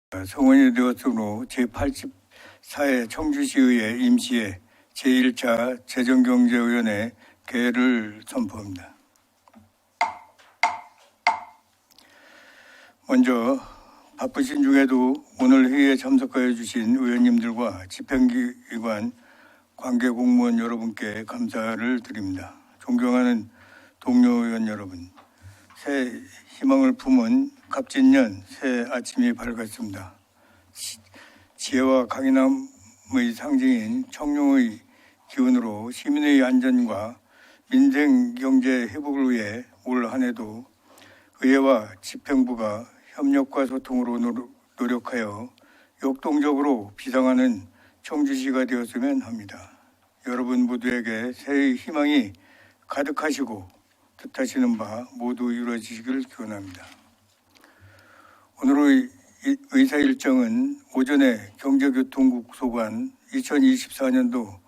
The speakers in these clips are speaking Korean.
성원이 되었으므로 제84회 청주시의회 임시회 제1차 재정경제위원회 개회를 선포합니다. 먼저 바쁘신 중에도 오늘 회의에 참석하여 주신 의원님들과 집행기관 관계 공무원 여러분께 감사를 드립니다. 존경하는 동료 의원 여러분, 새 희망을 품은 갑진년 새 아침이 밝았습니다. 지혜와 강인함의 상징인 청룡의 기운으로 시민의 안전과 민생 경제 회복을 위해 올 한 해도 의회와 집행부가 협력과 소통으로 노력하여 역동적으로 비상하는 청주시가 되었으면 합니다. 여러분 모두에게 새해의 희망이 가득하시고 뜻하시는 바 모두 이루어지시길 기원합니다. 오늘의 의사 일정은 오전에 경제교통국 소관 2024년도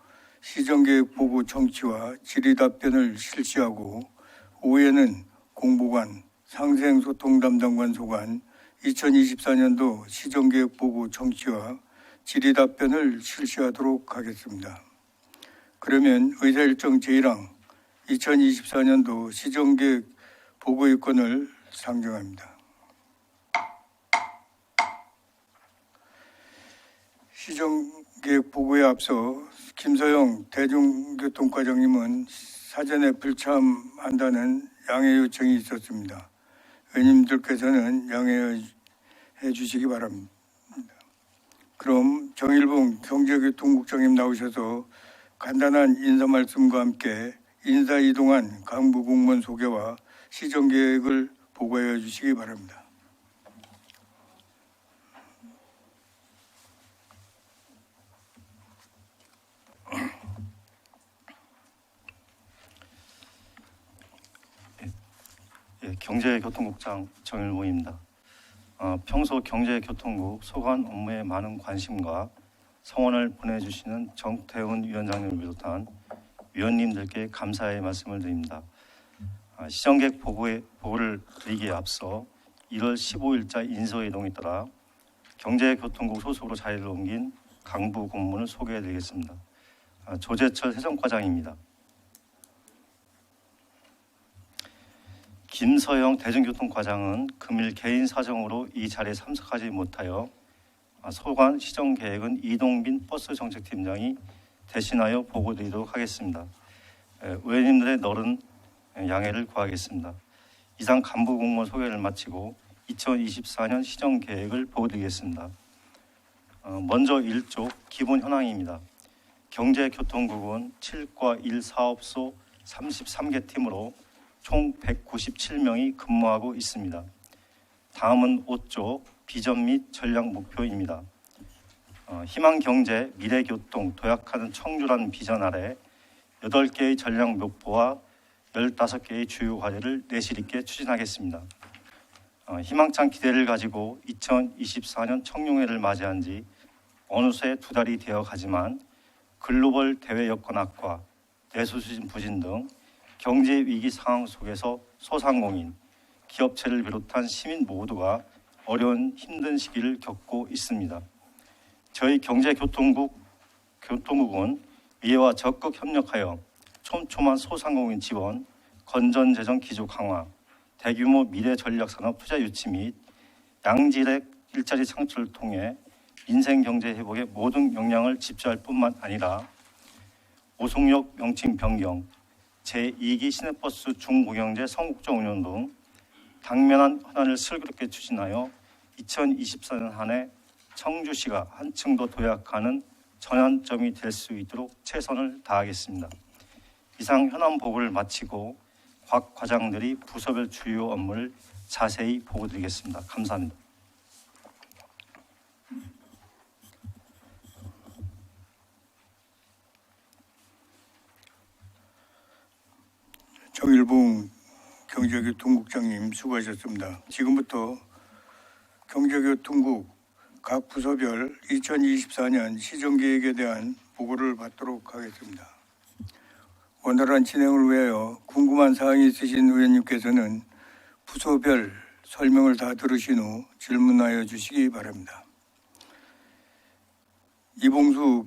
시정계획보고 청취와 질의답변을 실시하고 오후에는 공보관, 상생소통담당관 소관 2024년도 시정계획보고 청취와 질의답변을 실시하도록 하겠습니다. 그러면 의사 일정 제1항 2024년도 시정계획 보고의 건을 상정합니다. 시정계획 보고에 앞서 김서영 대중교통과장님은 사전에 불참한다는 양해 요청이 있었습니다. 의원님들께서는 양해해 주시기 바랍니다. 그럼 정일봉 경제교통국장님 나오셔서 간단한 인사 말씀과 함께 인사 이동한 간부 공무원 소개와 시정계획을 보고해 주시기 바랍니다. 경제교통국장 정일봉입니다. 평소 경제교통국 소관 업무에 많은 관심과 성원을 보내주시는 정태훈 위원장님을 비롯한 위원님들께 감사의 말씀을 드립니다. 시정계획 보고를 드리기에 앞서 1월 15일자 인사이동에 따라 경제교통국 소속으로 자리를 옮긴 강부 공무원을 소개해드리겠습니다. 조재철 세정과장입니다. 김서영 대중교통과장은 금일 개인 사정으로 이 자리에 참석하지 못하여 소관 시정계획은 이동빈 버스정책팀장이 대신하여 보고드리도록 하겠습니다. 의원님들의 너른 양해를 구하겠습니다. 이상 간부 공무원 소개를 마치고 2024년 시정계획을 보고드리겠습니다. 먼저 1조 기본 현황입니다. 경제교통국은 7과 1 사업소 33개 팀으로 총 197명이 근무하고 있습니다. 다음은 5조 비전 및 전략 목표입니다. 희망경제, 미래교통, 도약하는 청주라는 비전 아래 8개의 전략 목표와 15개의 주요 과제를 내실 있게 추진하겠습니다. 희망찬 기대를 가지고 2024년 청룡회를 맞이한 지 어느새 2달이 되어 가지만 글로벌 대외 여건 악화, 내수 부진 등 경제 위기 상황 속에서 소상공인, 기업체를 비롯한 시민 모두가 어려운 힘든 시기를 겪고 있습니다. 저희 경제교통국은 이와 적극 협력하여 촘촘한 소상공인 지원, 건전재정 기조 강화, 대규모 미래전략산업 투자 유치 및 양질의 일자리 창출을 통해 민생경제 회복에 모든 역량을 집중할 뿐만 아니라 오송역 명칭 변경, 제2기 시내버스 중고경제 성국적 운영 등 당면한 현안을 슬기롭게 추진하여 2024년 한 해 청주시가 한층 더 도약하는 전환점이 될 수 있도록 최선을 다하겠습니다. 이상 현안 보고를 마치고 곽 과장들이 부서별 주요 업무를 자세히 보고드리겠습니다. 감사합니다. 정일봉 경제교통국장님 수고하셨습니다. 지금부터 경제교통국 각 부서별 2024년 시정계획에 대한 보고를 받도록 하겠습니다. 원활한 진행을 위하여 궁금한 사항이 있으신 의원님께서는 부서별 설명을 다 들으신 후 질문하여 주시기 바랍니다. 이봉수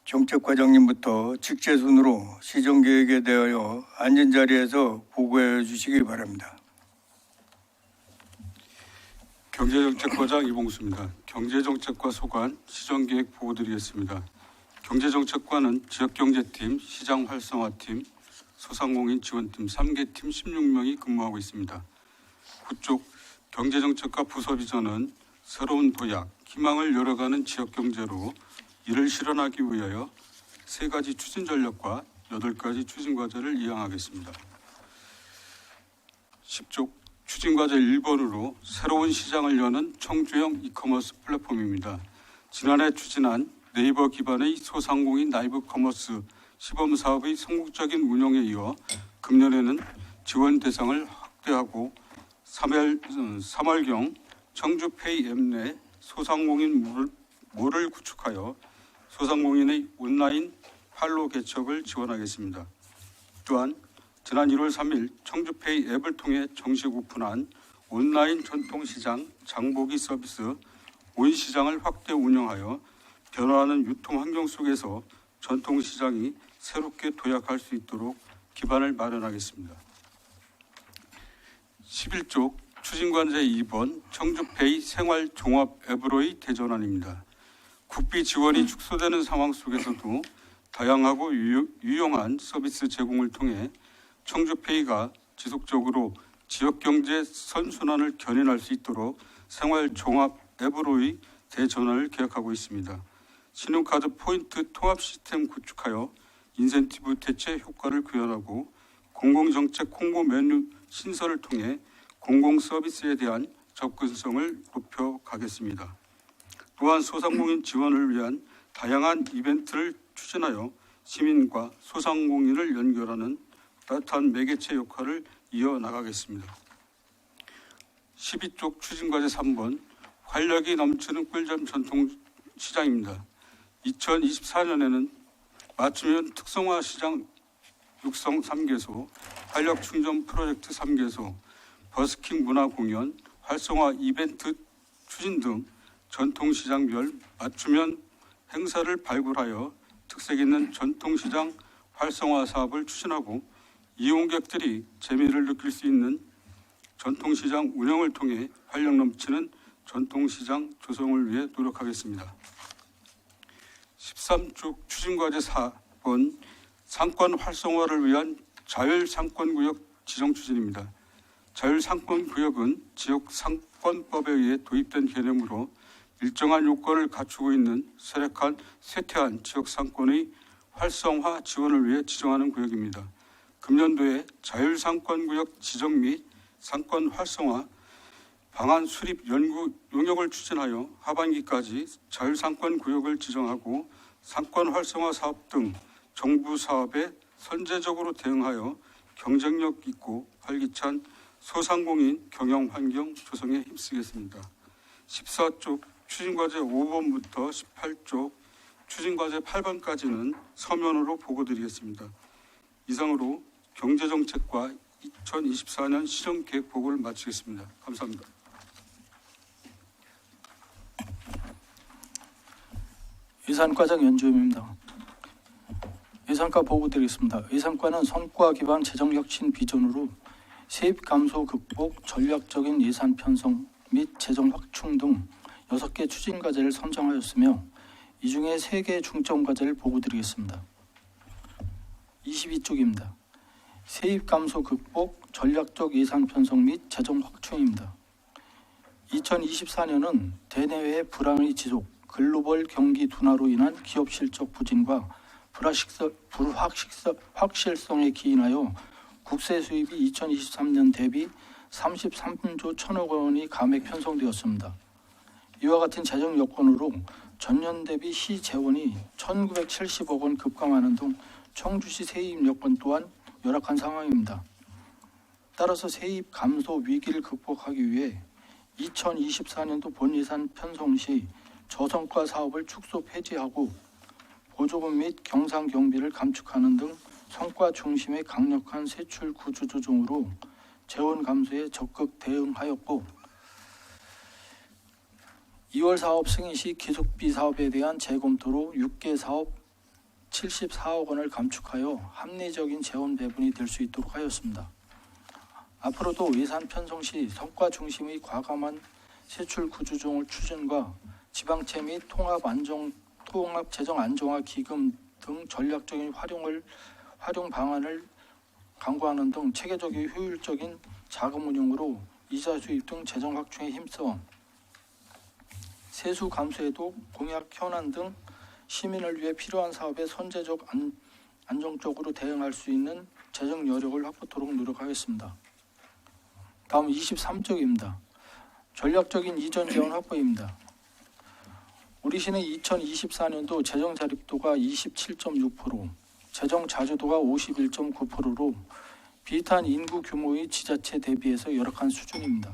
경제정책과장님부터 직제 순으로 시정계획에 대하여 앉은 자리에서 보고해 주시기 바랍니다. 경제정책과장 이봉수입니다. 경제정책과 소관 시정계획 보고드리겠습니다. 경제정책과는 지역경제팀, 시장 활성화팀, 소상공인 지원팀 3개 팀 16명이 근무하고 있습니다. 그쪽 경제정책과 부서비전은 새로운 도약, 희망을 열어가는 지역경제로 이를 실현하기 위하여 3가지 추진 전략과 8가지 추진 과제를 이행하겠습니다. 10쪽 추진 과제 1번으로 새로운 시장을 여는 청주형 이커머스 플랫폼입니다. 지난해 추진한 네이버 기반의 소상공인 라이브 커머스 시범 사업의 성공적인 운영에 이어 금년에는 지원 대상을 확대하고 3월경 청주페이 앱 내 소상공인 몰을 구축하여 소상공인의 온라인 판로 개척을 지원하겠습니다. 또한 지난 1월 3일 청주페이 앱을 통해 정식 오픈한 온라인 전통시장 장보기 서비스 온시장을 확대 운영하여 변화하는 유통 환경 속에서 전통시장이 새롭게 도약할 수 있도록 기반을 마련하겠습니다. 11쪽 추진과제 2번 청주페이 생활종합 앱으로의 대전환입니다. 국비 지원이 축소되는 상황 속에서도 다양하고 유용한 서비스 제공을 통해 청주페이가 지속적으로 지역경제 선순환을 견인할 수 있도록 생활종합 앱으로의 대전환을 계획하고 있습니다. 신용카드 포인트 통합 시스템 구축하여 인센티브 대체 효과를 구현하고 공공정책 홍보 메뉴 신설을 통해 공공서비스에 대한 접근성을 높여가겠습니다. 또한 소상공인 지원을 위한 다양한 이벤트를 추진하여 시민과 소상공인을 연결하는 따뜻한 매개체 역할을 이어나가겠습니다. 12쪽 추진과제 3번 활력이 넘치는 꿀잠 전통시장입니다. 2024년에는 맞춤형 특성화 시장 육성 3개소, 활력 충전 프로젝트 3개소, 버스킹 문화공연, 활성화 이벤트 추진 등 전통시장별 맞춤형 행사를 발굴하여 특색 있는 전통시장 활성화 사업을 추진하고 이용객들이 재미를 느낄 수 있는 전통시장 운영을 통해 활력 넘치는 전통시장 조성을 위해 노력하겠습니다. 13쪽 추진과제 4번 상권 활성화를 위한 자율상권구역 지정 추진입니다. 자율상권구역은 지역상권법에 의해 도입된 개념으로 일정한 요건을 갖추고 있는 쇠퇴한 지역상권의 활성화 지원을 위해 지정하는 구역입니다. 금년도에 자율상권구역 지정 및 상권 활성화 방안 수립 연구 용역을 추진하여 하반기까지 자율상권구역을 지정하고 상권 활성화 사업 등 정부 사업에 선제적으로 대응하여 경쟁력 있고 활기찬 소상공인 경영 환경 조성에 힘쓰겠습니다. 14쪽 추진과제 5번부터 18쪽 추진과제 8번까지는 서면으로 보고드리겠습니다. 이상으로 경제정책과 2024년 시정계획 보고를 마치겠습니다. 감사합니다. 예산과장 연주임입니다. 예산과 보고드리겠습니다. 예산과는 성과 기반 재정혁신 비전으로 세입 감소 극복, 전략적인 예산 편성 및 재정 확충 등 6개 추진 과제를 선정하였으며 이 중에 3개 중점 과제를 보고드리겠습니다. 22쪽입니다. 세입 감소 극복, 전략적 예산 편성 및 재정 확충입니다. 2024년은 대내외 불황의 지속, 글로벌 경기 둔화로 인한 기업 실적 부진과 불확실성에 기인하여 국세 수입이 2023년 대비 33조 1천억 원이 감액 편성되었습니다. 이와 같은 재정 여건으로 전년 대비 시 재원이 1,970억 원 급감하는 등 청주시 세입 여건 또한 열악한 상황입니다. 따라서 세입 감소 위기를 극복하기 위해 2024년도 본예산 편성 시 저성과 사업을 축소 폐지하고 보조금 및 경상 경비를 감축하는 등 성과 중심의 강력한 세출 구조 조정으로 재원 감소에 적극 대응하였고 2월 사업 승인 시 기속비 사업에 대한 재검토로 6개 사업 74억 원을 감축하여 합리적인 재원 배분이 될 수 있도록 하였습니다. 앞으로도 예산 편성 시 성과 중심의 과감한 세출 구조조정 추진과 지방채 및 통합 재정 안정화 기금 등 전략적인 활용 방안을 강구하는 등 체계적이고 효율적인 자금 운용으로 이자 수입 등 재정 확충에 힘써 세수 감소에도 공약 현안 등 시민을 위해 필요한 사업에 선제적 안정적으로 대응할 수 있는 재정 여력을 확보토록 노력하겠습니다. 다음 23쪽입니다. 전략적인 이전 재원 확보입니다. 우리 시는 2024년도 재정 자립도가 27.6%, 재정 자주도가 51.9%로 비슷한 인구 규모의 지자체 대비해서 열악한 수준입니다.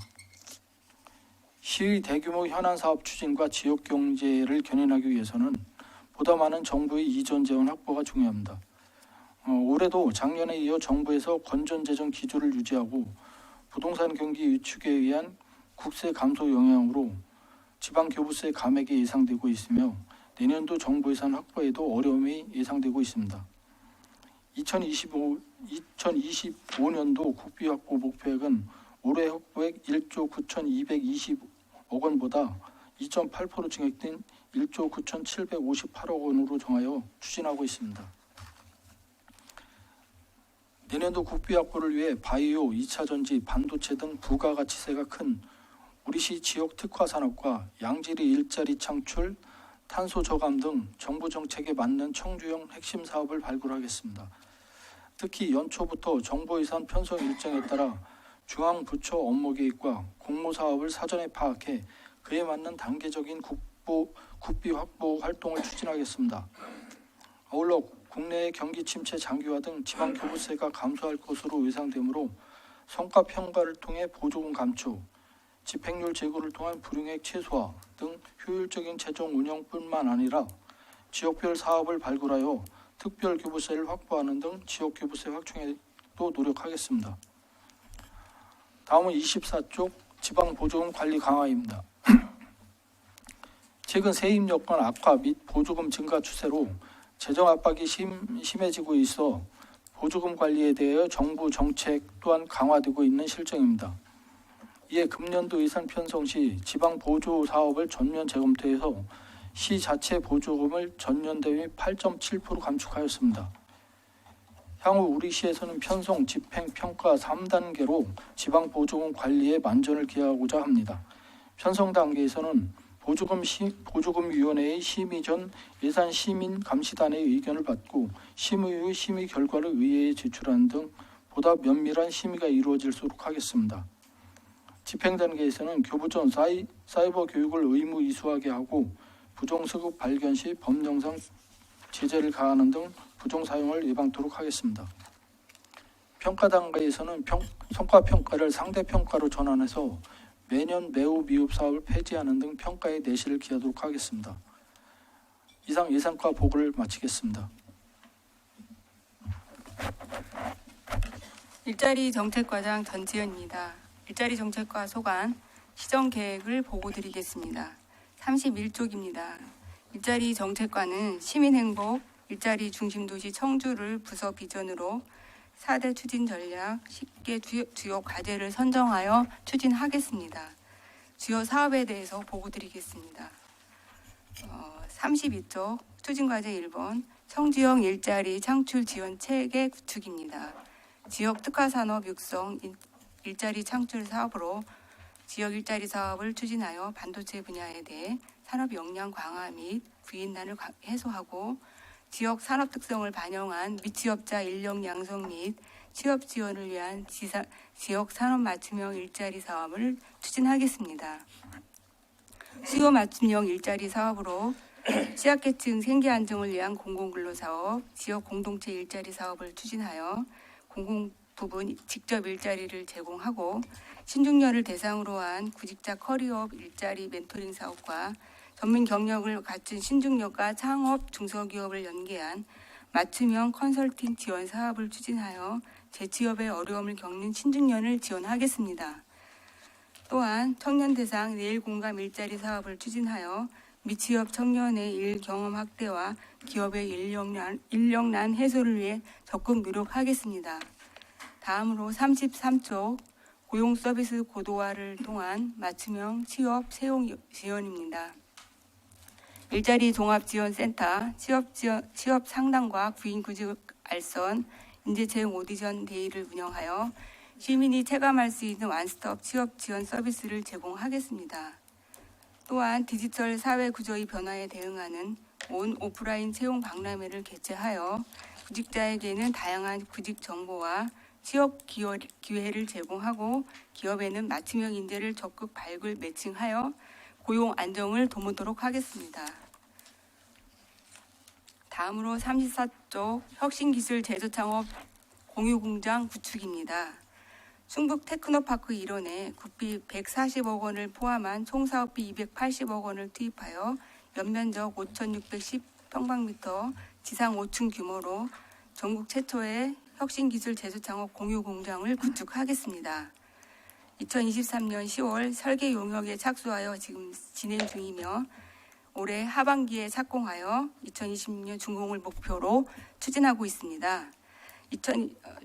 시의 대규모 현안 사업 추진과 지역 경제를 견인하기 위해서는 보다 많은 정부의 이전 재원 확보가 중요합니다. 올해도 작년에 이어 정부에서 건전 재정 기조를 유지하고 부동산 경기 위축에 의한 국세 감소 영향으로 지방 교부세 감액이 예상되고 있으며 내년도 정부 예산 확보에도 어려움이 예상되고 있습니다. 2025년도 국비 확보 목표액은 올해 확보액 1조 9,220억 원보다 2.8% 증액된 1조 9,758억 원으로 정하여 추진하고 있습니다. 내년도 국비 확보를 위해 바이오, 2차 전지, 반도체 등 부가가치세가 큰 우리시 지역 특화 산업과 양질의 일자리 창출, 탄소 저감 등 정부 정책에 맞는 청주형 핵심 사업을 발굴하겠습니다. 특히 연초부터 정부 예산 편성 일정에 따라 중앙부처 업무 계획과 공모 사업을 사전에 파악해 그에 맞는 단계적인 국비 확보 활동을 추진하겠습니다. 아울러 국내의 경기 침체 장기화 등 지방 교부세가 감소할 것으로 예상되므로 성과 평가를 통해 보조금 감축, 집행률 제고를 통한 불이익 최소화 등 효율적인 재정 운영뿐만 아니라 지역별 사업을 발굴하여 특별 교부세를 확보하는 등 지역 교부세 확충에도 노력하겠습니다. 다음은 24쪽 지방 보조금 관리 강화입니다. 최근 세입 여건 악화 및 보조금 증가 추세로 재정 압박이 심해지고 있어 보조금 관리에 대해 정부 정책 또한 강화되고 있는 실정입니다. 이에 금년도 예산 편성 시 지방 보조 사업을 전면 재검토해서 시 자체 보조금을 전년 대비 8.7% 감축하였습니다. 향후 우리 시에서는 편성, 집행, 평가 3단계로 지방 보조금 관리에 만전을 기하고자 합니다. 편성 단계에서는 보조금위원회의 심의 전 예산 시민 감시단의 의견을 받고 심의 후 심의 결과를 의회에 제출하는 등 보다 면밀한 심의가 이루어질수록 하겠습니다. 집행 단계에서는 교부 전 사이버 교육을 의무 이수하게 하고 부정수급 발견 시 법령상 제재를 가하는 등 부정 사용을 예방토록 하겠습니다. 평가 단계에서는 성과 평가를 상대 평가로 전환해서 매년 매우 미흡 사업을 폐지하는 등 평가에 내실을 기하도록 하겠습니다. 이상 예산과 보고를 마치겠습니다. 일자리 정책과장 전지현입니다. 일자리 정책과 소관 시정 계획을 보고 드리겠습니다. 31쪽입니다. 일자리 정책과는 시민행복, 일자리 중심도시 청주를 부서 비전으로 4대 추진 전략 10개 주요 과제를 선정하여 추진하겠습니다. 주요 사업에 대해서 보고 드리겠습니다. 32쪽 추진과제 1번 청주형 일자리 창출 지원 체계 구축입니다. 지역 특화산업 육성 일자리 창출 사업으로 지역 일자리 사업을 추진하여 반도체 분야에 대해 산업 역량 강화 및 부인난을 해소하고 지역 산업 특성을 반영한 미취업자 인력 양성 및 취업 지원을 위한 지역 산업 맞춤형 일자리 사업을 추진하겠습니다. 수요 맞춤형 일자리 사업으로 취약계층 생계 안정을 위한 공공근로사업, 지역 공동체 일자리 사업을 추진하여 공공부문 직접 일자리를 제공하고 신중년을 대상으로 한 구직자 커리어업 일자리 멘토링 사업과 전문 경력을 갖춘 신중년과 창업 중소기업을 연계한 맞춤형 컨설팅 지원 사업을 추진하여 재취업에 어려움을 겪는 신중년을 지원하겠습니다. 또한 청년 대상 내일 공감 일자리 사업을 추진하여 미취업 청년의 일 경험 확대와 기업의 인력난 해소를 위해 적극 노력하겠습니다. 다음으로 33조 고용 서비스 고도화를 통한 맞춤형 취업 채용 지원입니다. 일자리 종합지원센터, 취업 상담과 구인 구직 알선, 인재채용 오디션 데이를 운영하여 시민이 체감할 수 있는 완스톱 취업 지원 서비스를 제공하겠습니다. 또한 디지털 사회 구조의 변화에 대응하는 온 오프라인 채용 박람회를 개최하여 구직자에게는 다양한 구직 정보와 취업 기회를 제공하고 기업에는 맞춤형 인재를 적극 발굴 매칭하여 고용 안정을 도모도록 하겠습니다. 다음으로 34조 혁신기술 제조창업 공유공장 구축입니다. 충북 테크노파크 일원에 국비 140억 원을 포함한 총 사업비 280억 원을 투입하여 연면적 5,610평방미터 지상 5층 규모로 전국 최초의 혁신기술 제조창업 공유공장을 구축하겠습니다. 2023년 10월 설계 용역에 착수하여 지금 진행 중이며 올해 하반기에 착공하여 2026년 준공을 목표로 추진하고 있습니다.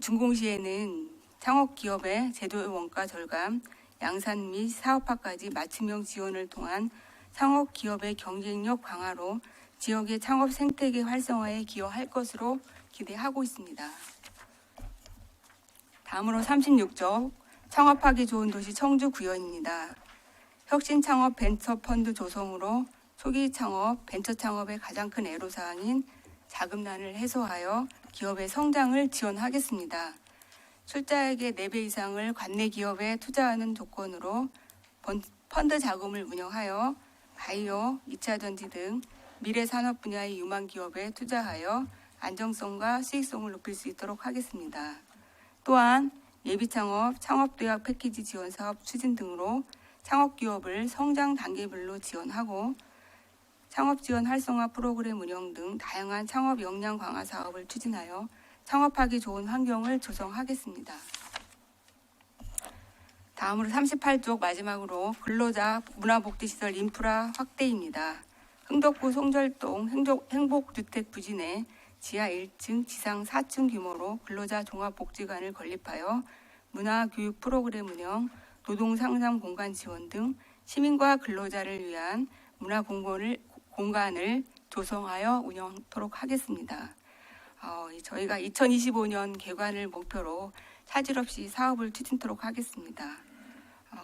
준공 시에는 창업 기업의 제도 원가 절감, 양산 및 사업화까지 맞춤형 지원을 통한 창업 기업의 경쟁력 강화로 지역의 창업 생태계 활성화에 기여할 것으로 기대하고 있습니다. 다음으로 36조 창업하기 좋은 도시 청주 구현입니다. 혁신 창업 벤처 펀드 조성으로 초기 창업, 벤처 창업의 가장 큰 애로사항인 자금난을 해소하여 기업의 성장을 지원하겠습니다. 출자액의 4배 이상을 관내 기업에 투자하는 조건으로 펀드 자금을 운영하여 바이오, 2차 전지 등 미래 산업 분야의 유망 기업에 투자하여 안정성과 수익성을 높일 수 있도록 하겠습니다. 또한 예비창업, 창업도약 패키지 지원 사업 추진 등으로 창업기업을 성장 단계별로 지원하고 창업지원 활성화 프로그램 운영 등 다양한 창업 역량 강화 사업을 추진하여 창업하기 좋은 환경을 조성하겠습니다. 다음으로 38쪽 마지막으로 근로자 문화복지시설 인프라 확대입니다. 흥덕구 송절동 행복주택 부진에 지하 1층, 지상 4층 규모로 근로자 종합복지관을 건립하여 문화교육 프로그램 운영, 노동상담 공간 지원 등 시민과 근로자를 위한 문화 공간을 조성하여 운영하도록 하겠습니다. 저희가 2025년 개관을 목표로 차질 없이 사업을 추진토록 하겠습니다.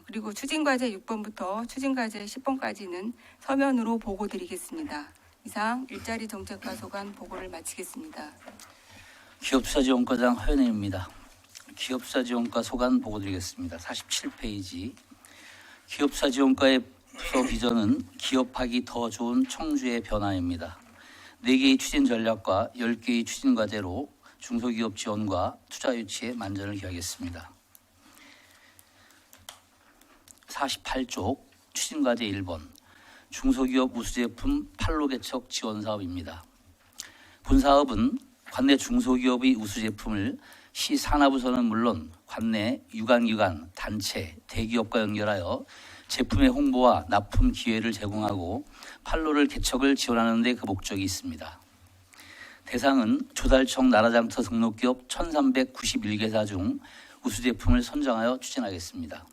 그리고 추진과제 6번부터 추진과제 10번까지는 서면으로 보고 드리겠습니다. 이상 일자리 정책과 소관 보고를 마치겠습니다. 기업사 지원과장 허연혜입니다. 기업사 지원과 소관 보고 드리겠습니다. 47페이지. 기업사 지원과의 부서 비전은 기업하기 더 좋은 청주의 변화입니다. 4개의 추진 전략과 10개의 추진 과제로 중소기업 지원과 투자 유치에 만전을 기하겠습니다. 48쪽 추진 과제 1번 중소기업 우수제품 판로 개척 지원 사업입니다. 본 사업은 관내 중소기업의 우수제품을 시 산하부서는 물론 관내 유관기관, 단체, 대기업과 연결하여 제품의 홍보와 납품 기회를 제공하고 판로를 개척을 지원하는 데 그 목적이 있습니다. 대상은 조달청 나라장터 등록기업 1391개사 중 우수제품을 선정하여 추진하겠습니다.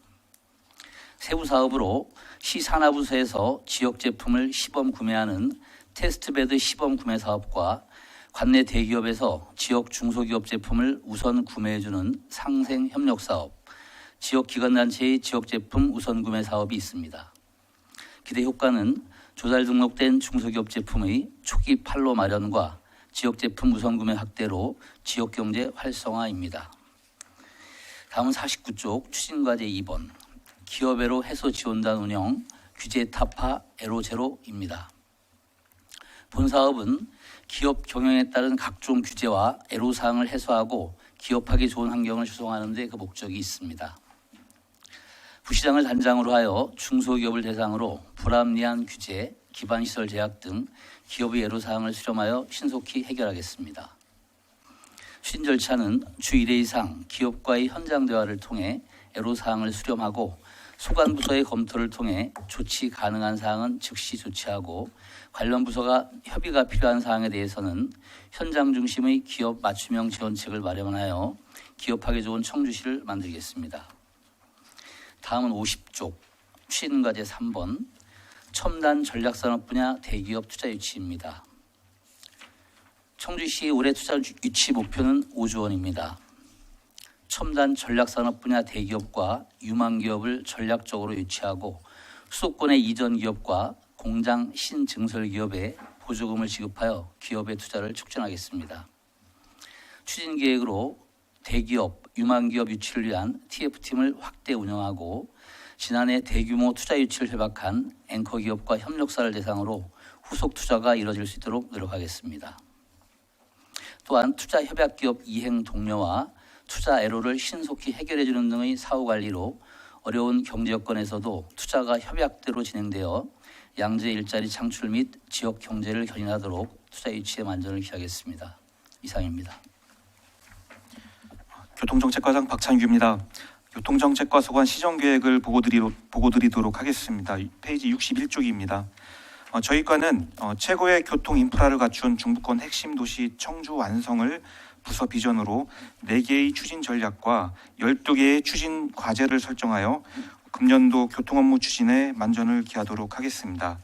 세부 사업으로 시 산하부서에서 지역 제품을 시범 구매하는 테스트베드 시범 구매 사업과 관내 대기업에서 지역 중소기업 제품을 우선 구매해주는 상생 협력 사업, 지역 기관단체의 지역 제품 우선 구매 사업이 있습니다. 기대 효과는 조달 등록된 중소기업 제품의 초기 판로 마련과 지역 제품 우선 구매 확대로 지역 경제 활성화입니다. 다음은 49쪽 추진과제 2번 기업애로 해소 지원단 운영 규제 타파 애로제로입니다. 본 사업은 기업 경영에 따른 각종 규제와 애로사항을 해소하고 기업하기 좋은 환경을 조성하는 데 그 목적이 있습니다. 부시장을 단장으로 하여 중소기업을 대상으로 불합리한 규제, 기반시설 제약 등 기업의 애로사항을 수렴하여 신속히 해결하겠습니다. 추진 절차는 주 1회 이상 기업과의 현장 대화를 통해 애로사항을 수렴하고 소관 부서의 검토를 통해 조치 가능한 사항은 즉시 조치하고 관련 부서가 협의가 필요한 사항에 대해서는 현장 중심의 기업 맞춤형 지원책을 마련하여 기업하기 좋은 청주시를 만들겠습니다. 다음은 50쪽 추진과제 3번 첨단 전략산업 분야 대기업 투자 유치입니다. 청주시의 올해 투자 유치 목표는 5조 원입니다. 첨단 전략산업 분야 대기업과 유망기업을 전략적으로 유치하고 수도권의 이전 기업과 공장 신증설 기업에 보조금을 지급하여 기업의 투자를 촉진하겠습니다. 추진 계획으로 대기업, 유망기업 유치를 위한 TF팀을 확대 운영하고 지난해 대규모 투자 유치를 협약한 앵커 기업과 협력사를 대상으로 후속 투자가 이뤄질 수 있도록 노력하겠습니다. 또한 투자 협약 기업 이행 독려와 투자 애로를 신속히 해결해 주는 등의 사후 관리로 어려운 경제 여건에서도 투자가 협약대로 진행되어 양재 일자리 창출 및 지역 경제를 견인하도록 투자 유치에 만전을 기하겠습니다. 이상입니다. 교통정책과장 박찬규입니다. 교통정책과 소관 시정계획을 보고드리도록 하겠습니다. 페이지 61쪽입니다. 저희 과는 최고의 교통 인프라를 갖춘 중부권 핵심 도시 청주 완성을 부서 비전으로 4개의 추진 전략과 12개의 추진 과제를 설정하여 금년도 교통업무 추진에 만전을 기하도록 하겠습니다.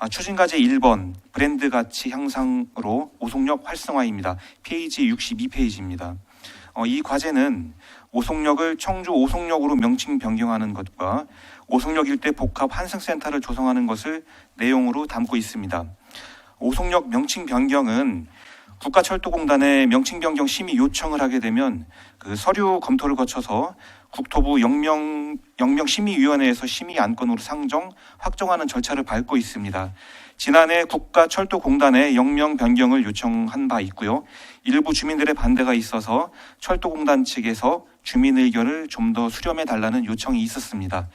추진 과제 1번 브랜드 가치 향상으로 오송역 활성화입니다. 페이지 62페이지입니다. 이 과제는 오송역을 청주 오송역으로 명칭 변경하는 것과 오송역 일대 복합 환승센터를 조성하는 것을 내용으로 담고 있습니다. 오송역 명칭 변경은 국가철도공단에 명칭 변경 심의 요청을 하게 되면 그 서류 검토를 거쳐서 국토부 영명심의위원회에서 심의 안건으로 상정, 확정하는 절차를 밟고 있습니다. 지난해 국가철도공단에 영명 변경을 요청한 바 있고요. 일부 주민들의 반대가 있어서 철도공단 측에서 주민 의견을 좀 더 수렴해 달라는 요청이 있었습니다.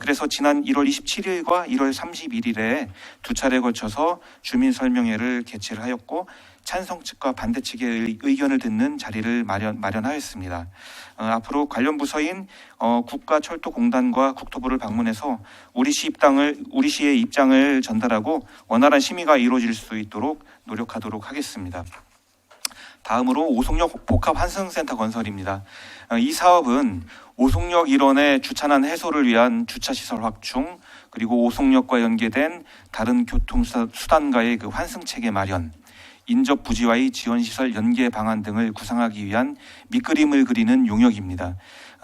그래서 지난 1월 27일과 1월 31일에 두 차례에 걸쳐서 주민 설명회를 개최를 하였고 찬성 측과 반대 측의 의견을 듣는 자리를 마련하였습니다. 앞으로 관련 부서인 국가철도공단과 국토부를 방문해서 우리 시의 입장을 전달하고 원활한 심의가 이루어질 수 있도록 노력하도록 하겠습니다. 다음으로 오송역 복합 환승센터 건설입니다. 이 사업은 오송역 일원의 주차난 해소를 위한 주차시설 확충, 그리고 오송역과 연계된 다른 교통수단과의 그 환승체계 마련, 인접 부지와의 지원시설 연계 방안 등을 구상하기 위한 밑그림을 그리는 용역입니다.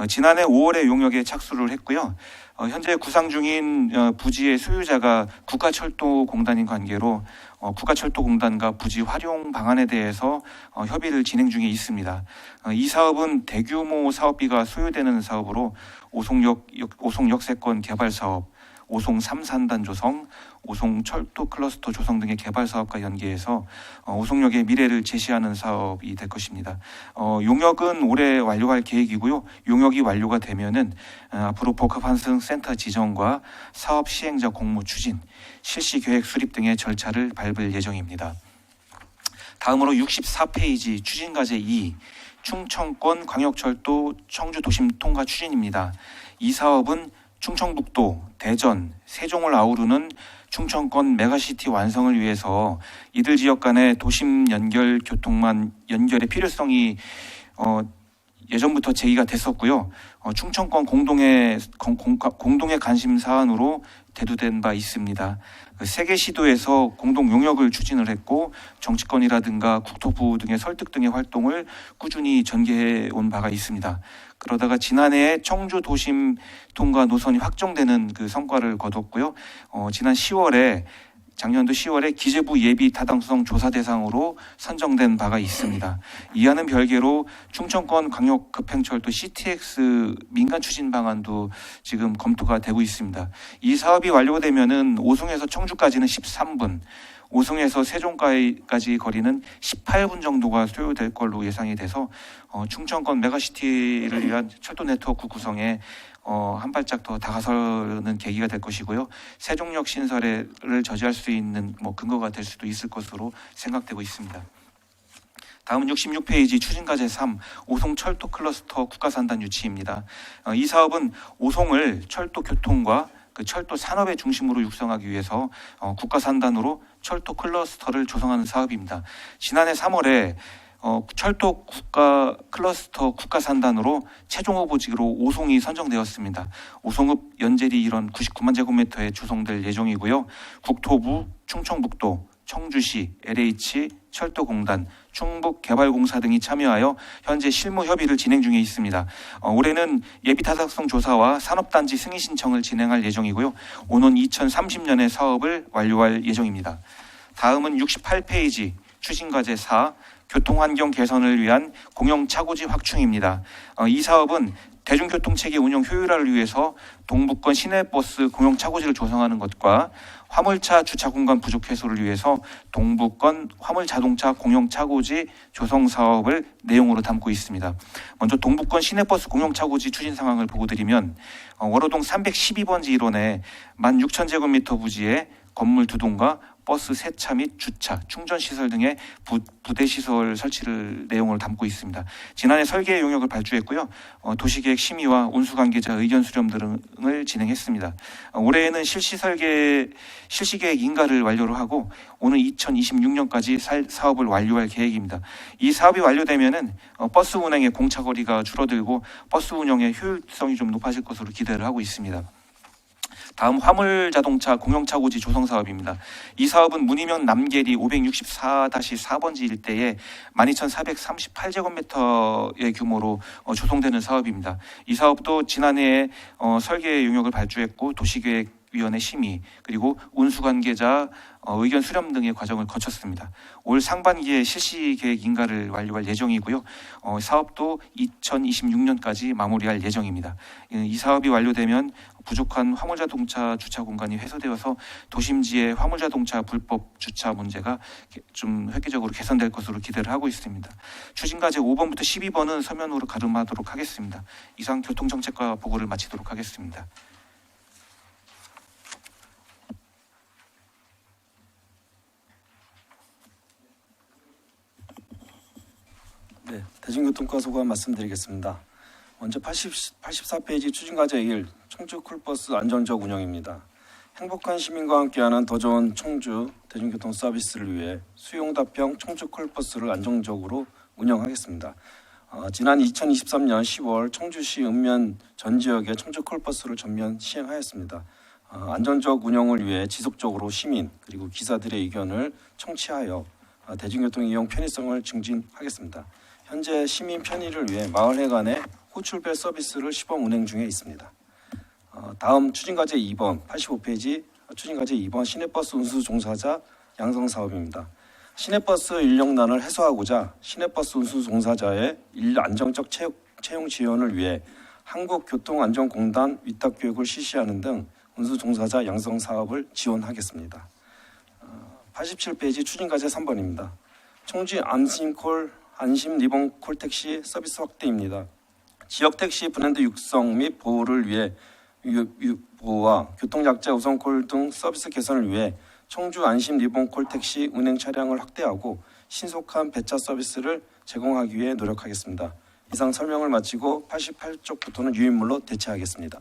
지난해 5월에 용역에 착수를 했고요. 현재 구상 중인 부지의 소유자가 국가철도공단인 관계로 국가철도공단과 부지 활용 방안에 대해서 협의를 진행 중에 있습니다. 이 사업은 대규모 사업비가 소요되는 사업으로 오송역세권 개발 사업, 오송 3산단 조성, 오송 철도 클러스터 조성 등의 개발 사업과 연계해서 오송역의 미래를 제시하는 사업이 될 것입니다. 용역은 올해 완료할 계획이고요. 용역이 완료가 되면은 앞으로 복합환승센터 지정과 사업 시행자 공모 추진, 실시 계획 수립 등의 절차를 밟을 예정입니다. 다음으로 64페이지 추진과제 2, 충청권 광역철도 청주 도심 통과 추진입니다. 이 사업은 충청북도, 대전, 세종을 아우르는 충청권 메가시티 완성을 위해서 이들 지역 간의 도심 연결 교통망 연결의 필요성이 예전부터 제기가 됐었고요. 충청권 공동의 관심 사안으로 대두된 바 있습니다. 세계 시도에서 공동 용역을 추진을 했고 정치권이라든가 국토부 등의 설득 등의 활동을 꾸준히 전개해 온 바가 있습니다. 그러다가 지난해 청주 도심 통과 노선이 확정되는 그 성과를 거뒀고요. 작년도 10월에 기재부 예비 타당성 조사 대상으로 선정된 바가 있습니다. 이와는 별개로 충청권 광역급행철도 CTX 민간 추진 방안도 지금 검토가 되고 있습니다. 이 사업이 완료되면은 오송에서 청주까지는 13분, 오송에서 세종까지 거리는 18분 정도가 소요될 걸로 예상이 돼서 충청권 메가시티를 위한 철도 네트워크 구성에 한 발짝 더 다가서는 계기가 될 것이고요. 세종역 신설을 저지할 수 있는 근거가 될 수도 있을 것으로 생각되고 있습니다. 다음은 66페이지 추진과제 3 오송 철도 클러스터 국가산단 유치입니다. 이 사업은 오송을 철도 교통과 철도 산업의 중심으로 육성하기 위해서 국가산단으로 철도 클러스터를 조성하는 사업입니다. 지난해 3월에 철도 국가 클러스터 국가산단으로 최종 후보지로 오송이 선정되었습니다. 오송읍 연제리 일원 99만 제곱미터에 조성될 예정이고요. 국토부, 충청북도, 청주시, LH, 철도공단, 충북개발공사 등이 참여하여 현재 실무 협의를 진행 중에 있습니다. 올해는 예비타당성 조사와 산업단지 승인 신청을 진행할 예정이고요. 오는 2030년에 사업을 완료할 예정입니다. 다음은 68페이지 추진과제 4 교통환경 개선을 위한 공영차고지 확충입니다. 이 사업은 대중교통체계 운영 효율화를 위해서 동북권 시내버스 공영차고지를 조성하는 것과 화물차 주차 공간 부족 해소를 위해서 동북권 화물자동차 공영차고지 조성 사업을 내용으로 담고 있습니다. 먼저 동북권 시내버스 공영차고지 추진 상황을 보고 드리면 월호동 312번지 일원에 16,000제곱미터 부지에 건물 2동과 버스 세차 및 주차, 충전시설 등의 부대시설 설치를 내용을 담고 있습니다. 지난해 설계 용역을 발주했고요. 도시계획 심의와 운수관계자 의견 수렴 등을 진행했습니다. 올해에는 실시계획 인가를 완료를 하고 오는 2026년까지 사업을 완료할 계획입니다. 이 사업이 완료되면은 버스 운행의 공차거리가 줄어들고 버스 운영의 효율성이 좀 높아질 것으로 기대를 하고 있습니다. 다음 화물자동차 공영차고지 조성 사업입니다. 이 사업은 문의면 남계리 564-4번지 일대에 12,438제곱미터의 규모로 조성되는 사업입니다. 이 사업도 지난해에 설계 용역을 발주했고 도시계획위원회 심의 그리고 운수관계자 의견 수렴 등의 과정을 거쳤습니다. 올 상반기에 실시계획 인가를 완료할 예정이고요. 사업도 2026년까지 마무리할 예정입니다. 이 사업이 완료되면 부족한 화물자동차 주차 공간이 해소되어서 도심지의 화물자동차 불법 주차 문제가 좀 획기적으로 개선될 것으로 기대를 하고 있습니다. 추진과제 5번부터 12번은 서면으로 가름하도록 하겠습니다. 이상 교통정책과 보고를 마치도록 하겠습니다. 네, 대중교통과 소관 말씀드리겠습니다. 먼저 84페이지 추진과제 1 청주 쿨버스 안전적 운영입니다. 행복한 시민과 함께하는 더 좋은 청주 대중교통 서비스를 위해 수용답형 청주 쿨버스를 안정적으로 운영하겠습니다. 지난 2023년 10월 청주시 읍면 전 지역에 청주 쿨버스를 전면 시행하였습니다. 안전적 운영을 위해 지속적으로 시민 그리고 기사들의 의견을 청취하여 대중교통 이용 편의성을 증진하겠습니다. 현재 시민 편의를 위해 마을회 간의 호출별 서비스를 시범 운행 중에 있습니다. 다음 추진과제 2번 85페이지 추진과제 2번 시내버스 운수 종사자 양성 사업입니다. 시내버스 인력난을 해소하고자 시내버스 운수 종사자의 안정적 채용 지원을 위해 한국교통안전공단 위탁 교육을 실시하는 등 운수 종사자 양성 사업을 지원하겠습니다. 87페이지 추진과제 3번입니다. 청주 안심 리본 콜택시 서비스 확대입니다. 지역 택시 브랜드 육성 및 보호를 위해 보호와 교통약자 우선콜 등 서비스 개선을 위해 청주 안심 리본 콜택시 운행 차량을 확대하고 신속한 배차 서비스를 제공하기 위해 노력하겠습니다. 이상 설명을 마치고 88쪽부터는 유인물로 대체하겠습니다.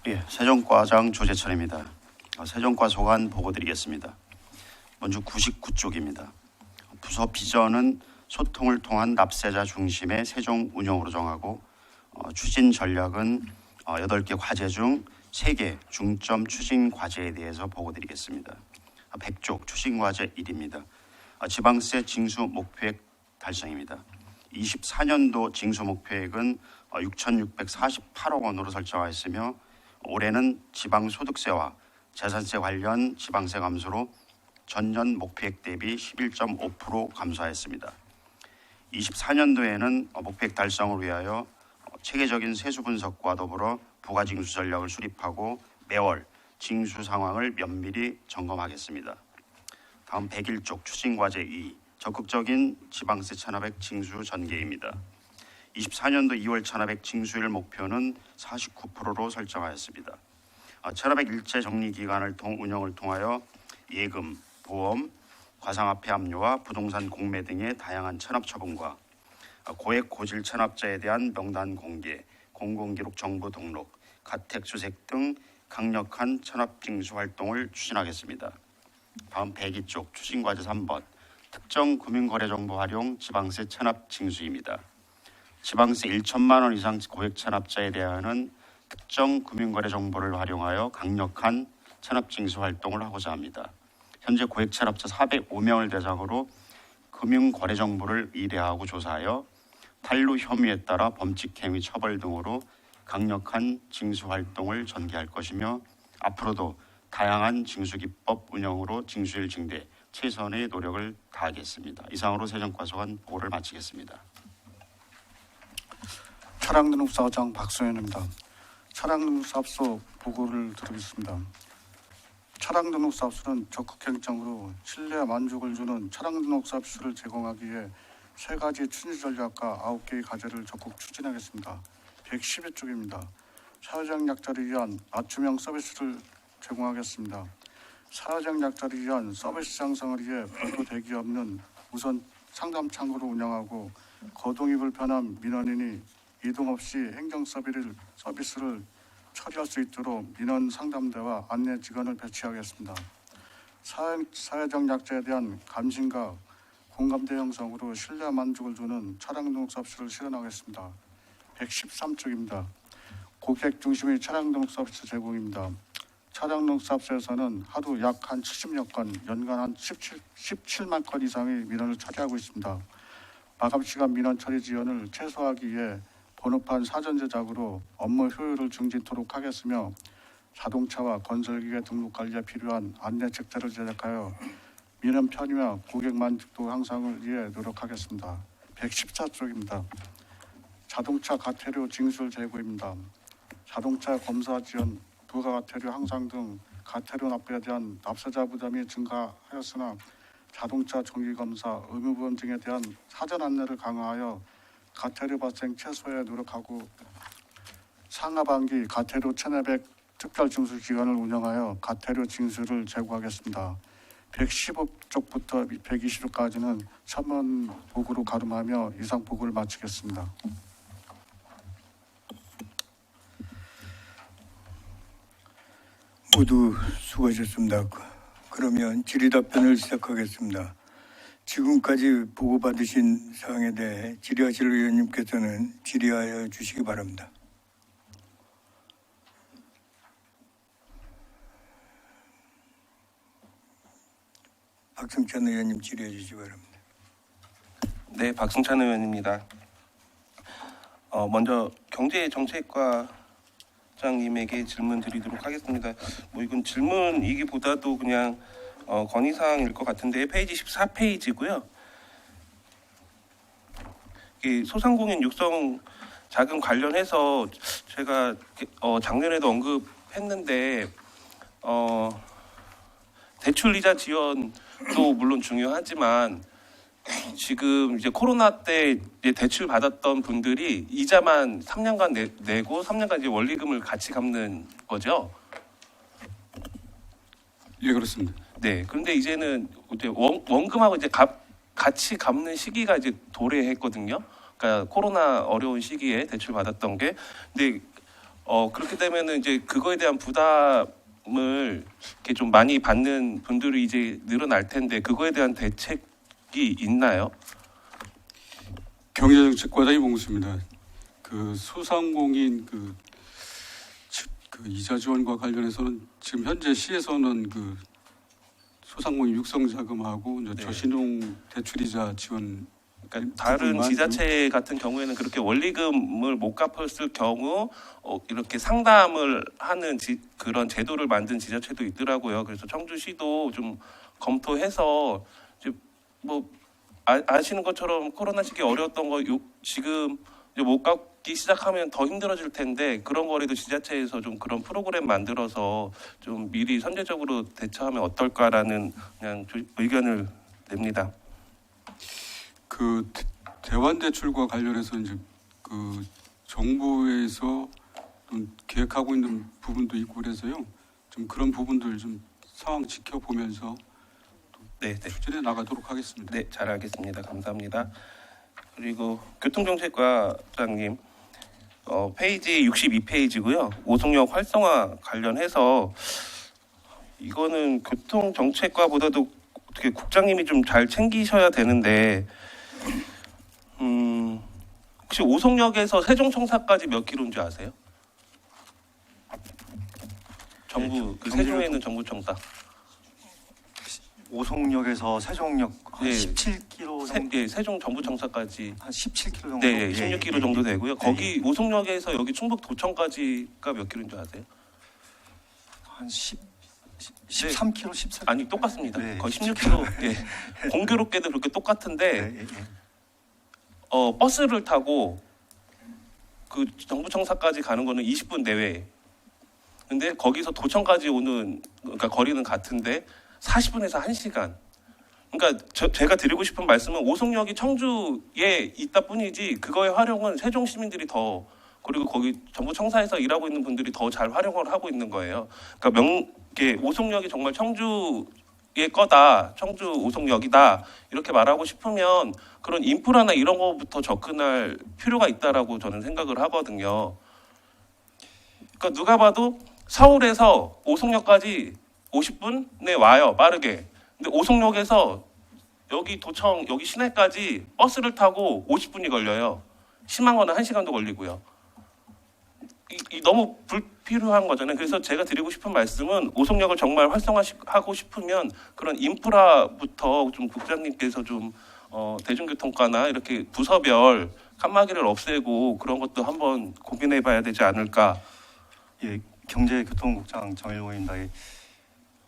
예, 세종과장 조재철입니다. 세종과 소관 보고 드리겠습니다. 먼저 99쪽입니다. 부서 비전은 소통을 통한 납세자 중심의 세종 운영으로 정하고 추진 전략은 8개 과제 중 3개 중점 추진 과제에 대해서 보고 드리겠습니다. 100쪽 추진 과제 1입니다. 지방세 징수 목표액 달성입니다. 24년도 징수 목표액은 6,648억 원으로 설정하였으며 올해는 지방소득세와 재산세 관련 지방세 감소로 전년 목표액 대비 11.5% 감소하였습니다. 24년도에는 목표액 달성을 위하여 체계적인 세수 분석과 더불어 부가징수 전략을 수립하고 매월 징수 상황을 면밀히 점검하겠습니다. 다음 101쪽 추진과제 2 적극적인 지방세 천하백 징수 전개입니다. 24년도 2월 천하백 징수율 목표는 49%로 설정하였습니다. 천하백 일체 정리 기간을 운영을 통하여 예금, 보험, 과상화폐 압류와 부동산 공매 등의 다양한 체납 처분과 고액 고질 체납자에 대한 명단 공개, 공공기록 정보 등록, 가택 수색 등 강력한 체납 징수 활동을 추진하겠습니다. 다음 102쪽 추진과제 3번 특정 금융거래정보 활용 지방세 체납 징수입니다. 지방세 1천만 원 이상 고액 체납자에 대한 특정 금융거래 정보를 활용하여 강력한 체납 징수 활동을 하고자 합니다. 현재 고액 체납자 405명을 대상으로 금융거래 정보를 의뢰하고 조사하여 탈루 혐의에 따라 범칙 행위 처벌 등으로 강력한 징수 활동을 전개할 것이며 앞으로도 다양한 징수기법 운영으로 징수율 증대 최선의 노력을 다하겠습니다. 이상으로 세정과소관 보고를 마치겠습니다. 차량등록사장 박소연입니다. 차량등록사업소 보고를 드리겠습니다. 차량등록사업소는 적극 행정으로 신뢰와 만족을 주는 차량등록사업소를 제공하기 위해 세 가지 추진 전략과 9개의 과제를 적극 추진하겠습니다. 112쪽입니다. 사회적 약자를 위한 맞춤형 서비스를 제공하겠습니다. 사회적 약자를 위한 서비스 장성을 위해 별도 대기 없는 우선 상담 창구를 운영하고 거동이 불편한 민원인이 이동 없이 행정 서비스를 처리할 수 있도록 민원 상담대와 안내 직원을 배치하겠습니다. 사회적 약자에 대한 감심과 공감대 형성으로 신뢰와 만족을 주는 차량등록 서비스를 실현하겠습니다. 113쪽입니다. 고객 중심의 차량등록 서비스 제공입니다. 차량등록 서비스에서는 하루 약 한 70여 건, 연간 한 17만 건 이상의 민원을 처리하고 있습니다. 마감시간 민원 처리 지연을 최소화하기 위해 번호판 사전 제작으로 업무 효율을 증진토록 하겠으며 자동차와 건설기계 등록 관리에 필요한 안내 책자를 제작하여 민원 편의와 고객 만족도 향상을 위해 노력하겠습니다. 114쪽입니다. 자동차 가태료 징수율 제고입니다. 자동차 검사 지연, 부가가태료 향상 등 가태료 납부에 대한 납세자 부담이 증가하였으나 자동차 정기검사, 의무보험 등에 대한 사전 안내를 강화하여 가태료 발생 최소에 노력하고 상하반기 가태료 1,200 특별 징수 기관을 운영하여 가태료 징수를 제고하겠습니다. 115쪽부터 120쪽까지는 첨언 보고로 가름하며 이상 보고를 마치겠습니다. 모두 수고하셨습니다. 그러면 질의답변을 시작하겠습니다. 지금까지 보고받으신 사항에 대해 질의하실 의원님께서는 질의하여 주시기 바랍니다. 박승찬 의원님 질의해 주시기 바랍니다. 네, 박승찬 의원입니다. 먼저 경제정책과장님에게 질문 드리도록 하겠습니다. 이건 질문이기보다도 그냥 건의사항일 것 같은데 페이지 14페이지고요. 소상공인 육성 자금 관련해서 제가 작년에도 언급했는데 대출 이자 지원도 물론 중요하지만 지금 이제 코로나 때 이제 대출 받았던 분들이 이자만 3년간 내고 3년간 이제 원리금을 같이 갚는 거죠. 예, 그렇습니다. 네. 그런데 이제는 이제 원금하고 이제 같이 갚는 시기가 이제 도래했거든요. 그러니까 코로나 어려운 시기에 대출 받았던 게, 근데 그렇게 되면은 이제 그거에 대한 부담을 이렇게 좀 많이 받는 분들이 이제 늘어날 텐데 그거에 대한 대책이 있나요? 경제정책과장이 봉수입니다. 그 소상공인 그 이자 지원과 관련해서는 지금 현재 시에서는 그 소상공인 육성 자금하고 이제 저신용 대출이자 지원. 그러니까 다른 지자체 같은 경우에는 그렇게 원리금을 못 갚았을 경우 이렇게 상담을 하는 그런 제도를 만든 지자체도 있더라고요. 그래서 청주시도 좀 검토해서 이제 아시는 것처럼 코로나 시기 어려웠던 거 지금 이제 못 갚기 시작하면 더 힘들어질 텐데 그런 거라도 지자체에서 좀 그런 프로그램 만들어서 좀 미리 선제적으로 대처하면 어떨까라는 그냥 의견을 냅니다. 그 대환 대출과 관련해서 이제 그 정부에서 좀 계획하고 있는 부분도 있고 그래서요. 좀 그런 부분들 좀 상황 지켜보면서 네, 네. 추진해 나가도록 하겠습니다. 네, 잘 알겠습니다. 감사합니다. 그리고 교통정책과장님, 페이지 62페이지고요. 오송역 활성화 관련해서 이거는 교통정책과보다도 어떻게 국장님이 좀 잘 챙기셔야 되는데, 혹시 오송역에서 세종청사까지 몇 킬로인지 아세요? 정부 그 세종에 있는 정부청사. 오송역에서 세종역 한 네. 17km 정도, 예, 세종 정부청사까지 한 17km 정도. 네, 예, 16km 예, 정도 예. 되고요. 예, 거기 오송역에서 여기 충북 도청까지가 몇 킬로인지 아세요? 한 13km, 14km. 아니 똑같습니다. 네, 거의 16km. 예. 공교롭게도 그렇게 똑같은데 네, 예, 예. 버스를 타고 그 정부청사까지 가는 거는 20분 내외. 근데 거기서 도청까지 오는 그러니까 거리는 같은데 40분에서 1시간. 그러니까 제가 드리고 싶은 말씀은 오송역이 청주에 있다 뿐이지 그거의 활용은 세종 시민들이 더 그리고 거기 정부청사에서 일하고 있는 분들이 더 잘 활용을 하고 있는 거예요. 그러니까 오송역이 정말 청주의 거다, 청주 오송역이다 이렇게 말하고 싶으면 그런 인프라나 이런 거부터 접근할 필요가 있다라고 저는 생각을 하거든요. 그러니까 누가 봐도 서울에서 오송역까지 50분에 와요, 빠르게. 근데 오송역에서 여기 도청, 여기 시내까지 버스를 타고 50분이 걸려요. 심한 거는 1시간도 걸리고요. 너무 불필요한 거잖아요. 그래서 제가 드리고 싶은 말씀은 오송역을 정말 활성화하고 싶으면 그런 인프라부터 좀 국장님께서 좀 대중교통과나 이렇게 부서별 칸막이를 없애고 그런 것도 한번 고민해 봐야 되지 않을까. 예, 경제교통국장 정일호입니다.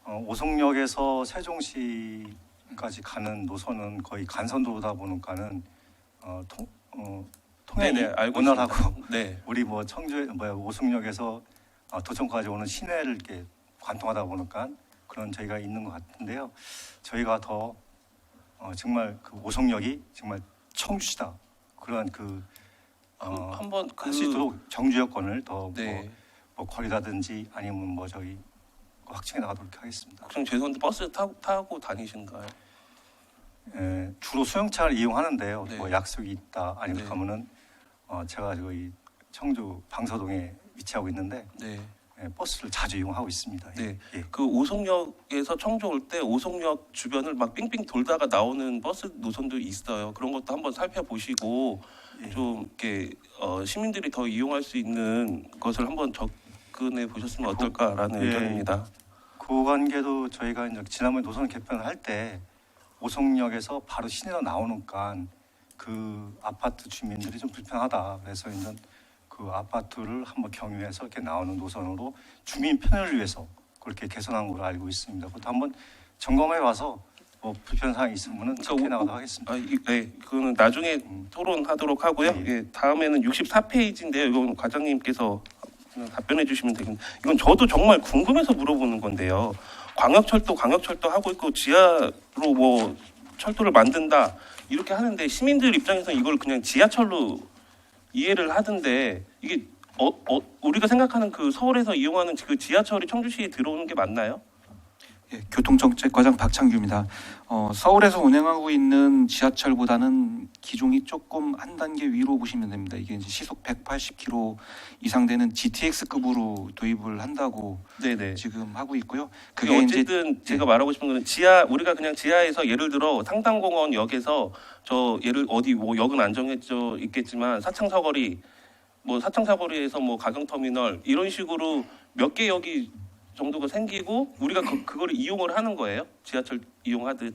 오송역에서 세종시까지 가는 노선은 거의 간선도로다 보니까는 통행이 네네, 알고 원활하고 있습니다. 네. 우리 뭐 청주 오송역에서 도청까지 오는 시내를 이렇게 관통하다 보니까 그런 저희가 있는 것 같은데요. 저희가 더 정말 그 오송역이 정말 청주시다 그러한 한번 할 수 있도록 정주 여건을 더 네. 뭐 거리라든지 아니면 뭐 저기 확충해 나가도록 하겠습니다. 혹시 죄송한데 버스 타고 다니신가요? 예, 주로 수용차를 이용하는데요. 네. 뭐 약속이 있다 아니면 네. 가면은 제가 저기 청주 방서동에 위치하고 있는데 네. 버스를 자주 이용하고 있습니다. 예. 네. 예. 그 오송역에서 청주 올 때 오송역 주변을 막 삥삥 돌다가 나오는 버스 노선도 있어요. 그런 것도 한번 살펴보시고 예. 좀 이렇게 시민들이 더 이용할 수 있는 것을 한번 접근해 보셨으면 어떨까라는 예. 의견입니다. 그 관계도 저희가 이제 지난번 노선 개편을 할 때 오송역에서 바로 시내로 나오니까 그 아파트 주민들이 좀 불편하다. 그래서 이제 그 아파트를 한번 경유해서 이렇게 나오는 노선으로 주민 편의를 위해서 그렇게 개선한 걸로 알고 있습니다. 그것도 한번 점검해 와서 뭐 불편 사항이 있으면은 체크해 나가도록 하겠습니다. 네, 그거는 나중에 토론하도록 하고요. 네. 예, 다음에는 64페이지인데요. 이건 과장님께서 답변해 주시면 되겠는데 이건 저도 정말 궁금해서 물어보는 건데요. 광역철도 하고 있고 지하로 뭐 철도를 만든다 이렇게 하는데 시민들 입장에서는 이걸 그냥 지하철로 이해를 하던데 이게 우리가 생각하는 그 서울에서 이용하는 그 지하철이 청주시에 들어오는 게 맞나요? 예, 교통정책과장 박창규입니다. 서울에서 운행하고 있는 지하철보다는 기종이 조금 한 단계 위로 보시면 됩니다. 이게 이제 시속 180km 이상 되는 GTX급으로 도입을 한다고 네네. 지금 하고 있고요. 그게 어쨌든 제가 말하고 싶은 거는 우리가 그냥 지하에서 예를 들어 상당공원 역에서 어디 뭐 역은 안 정해져 있겠지만 사창사거리에서 뭐 가경터미널 이런 식으로 몇 개 역이 정도가 생기고 우리가 그거를 이용을 하는 거예요? 지하철 이용하듯.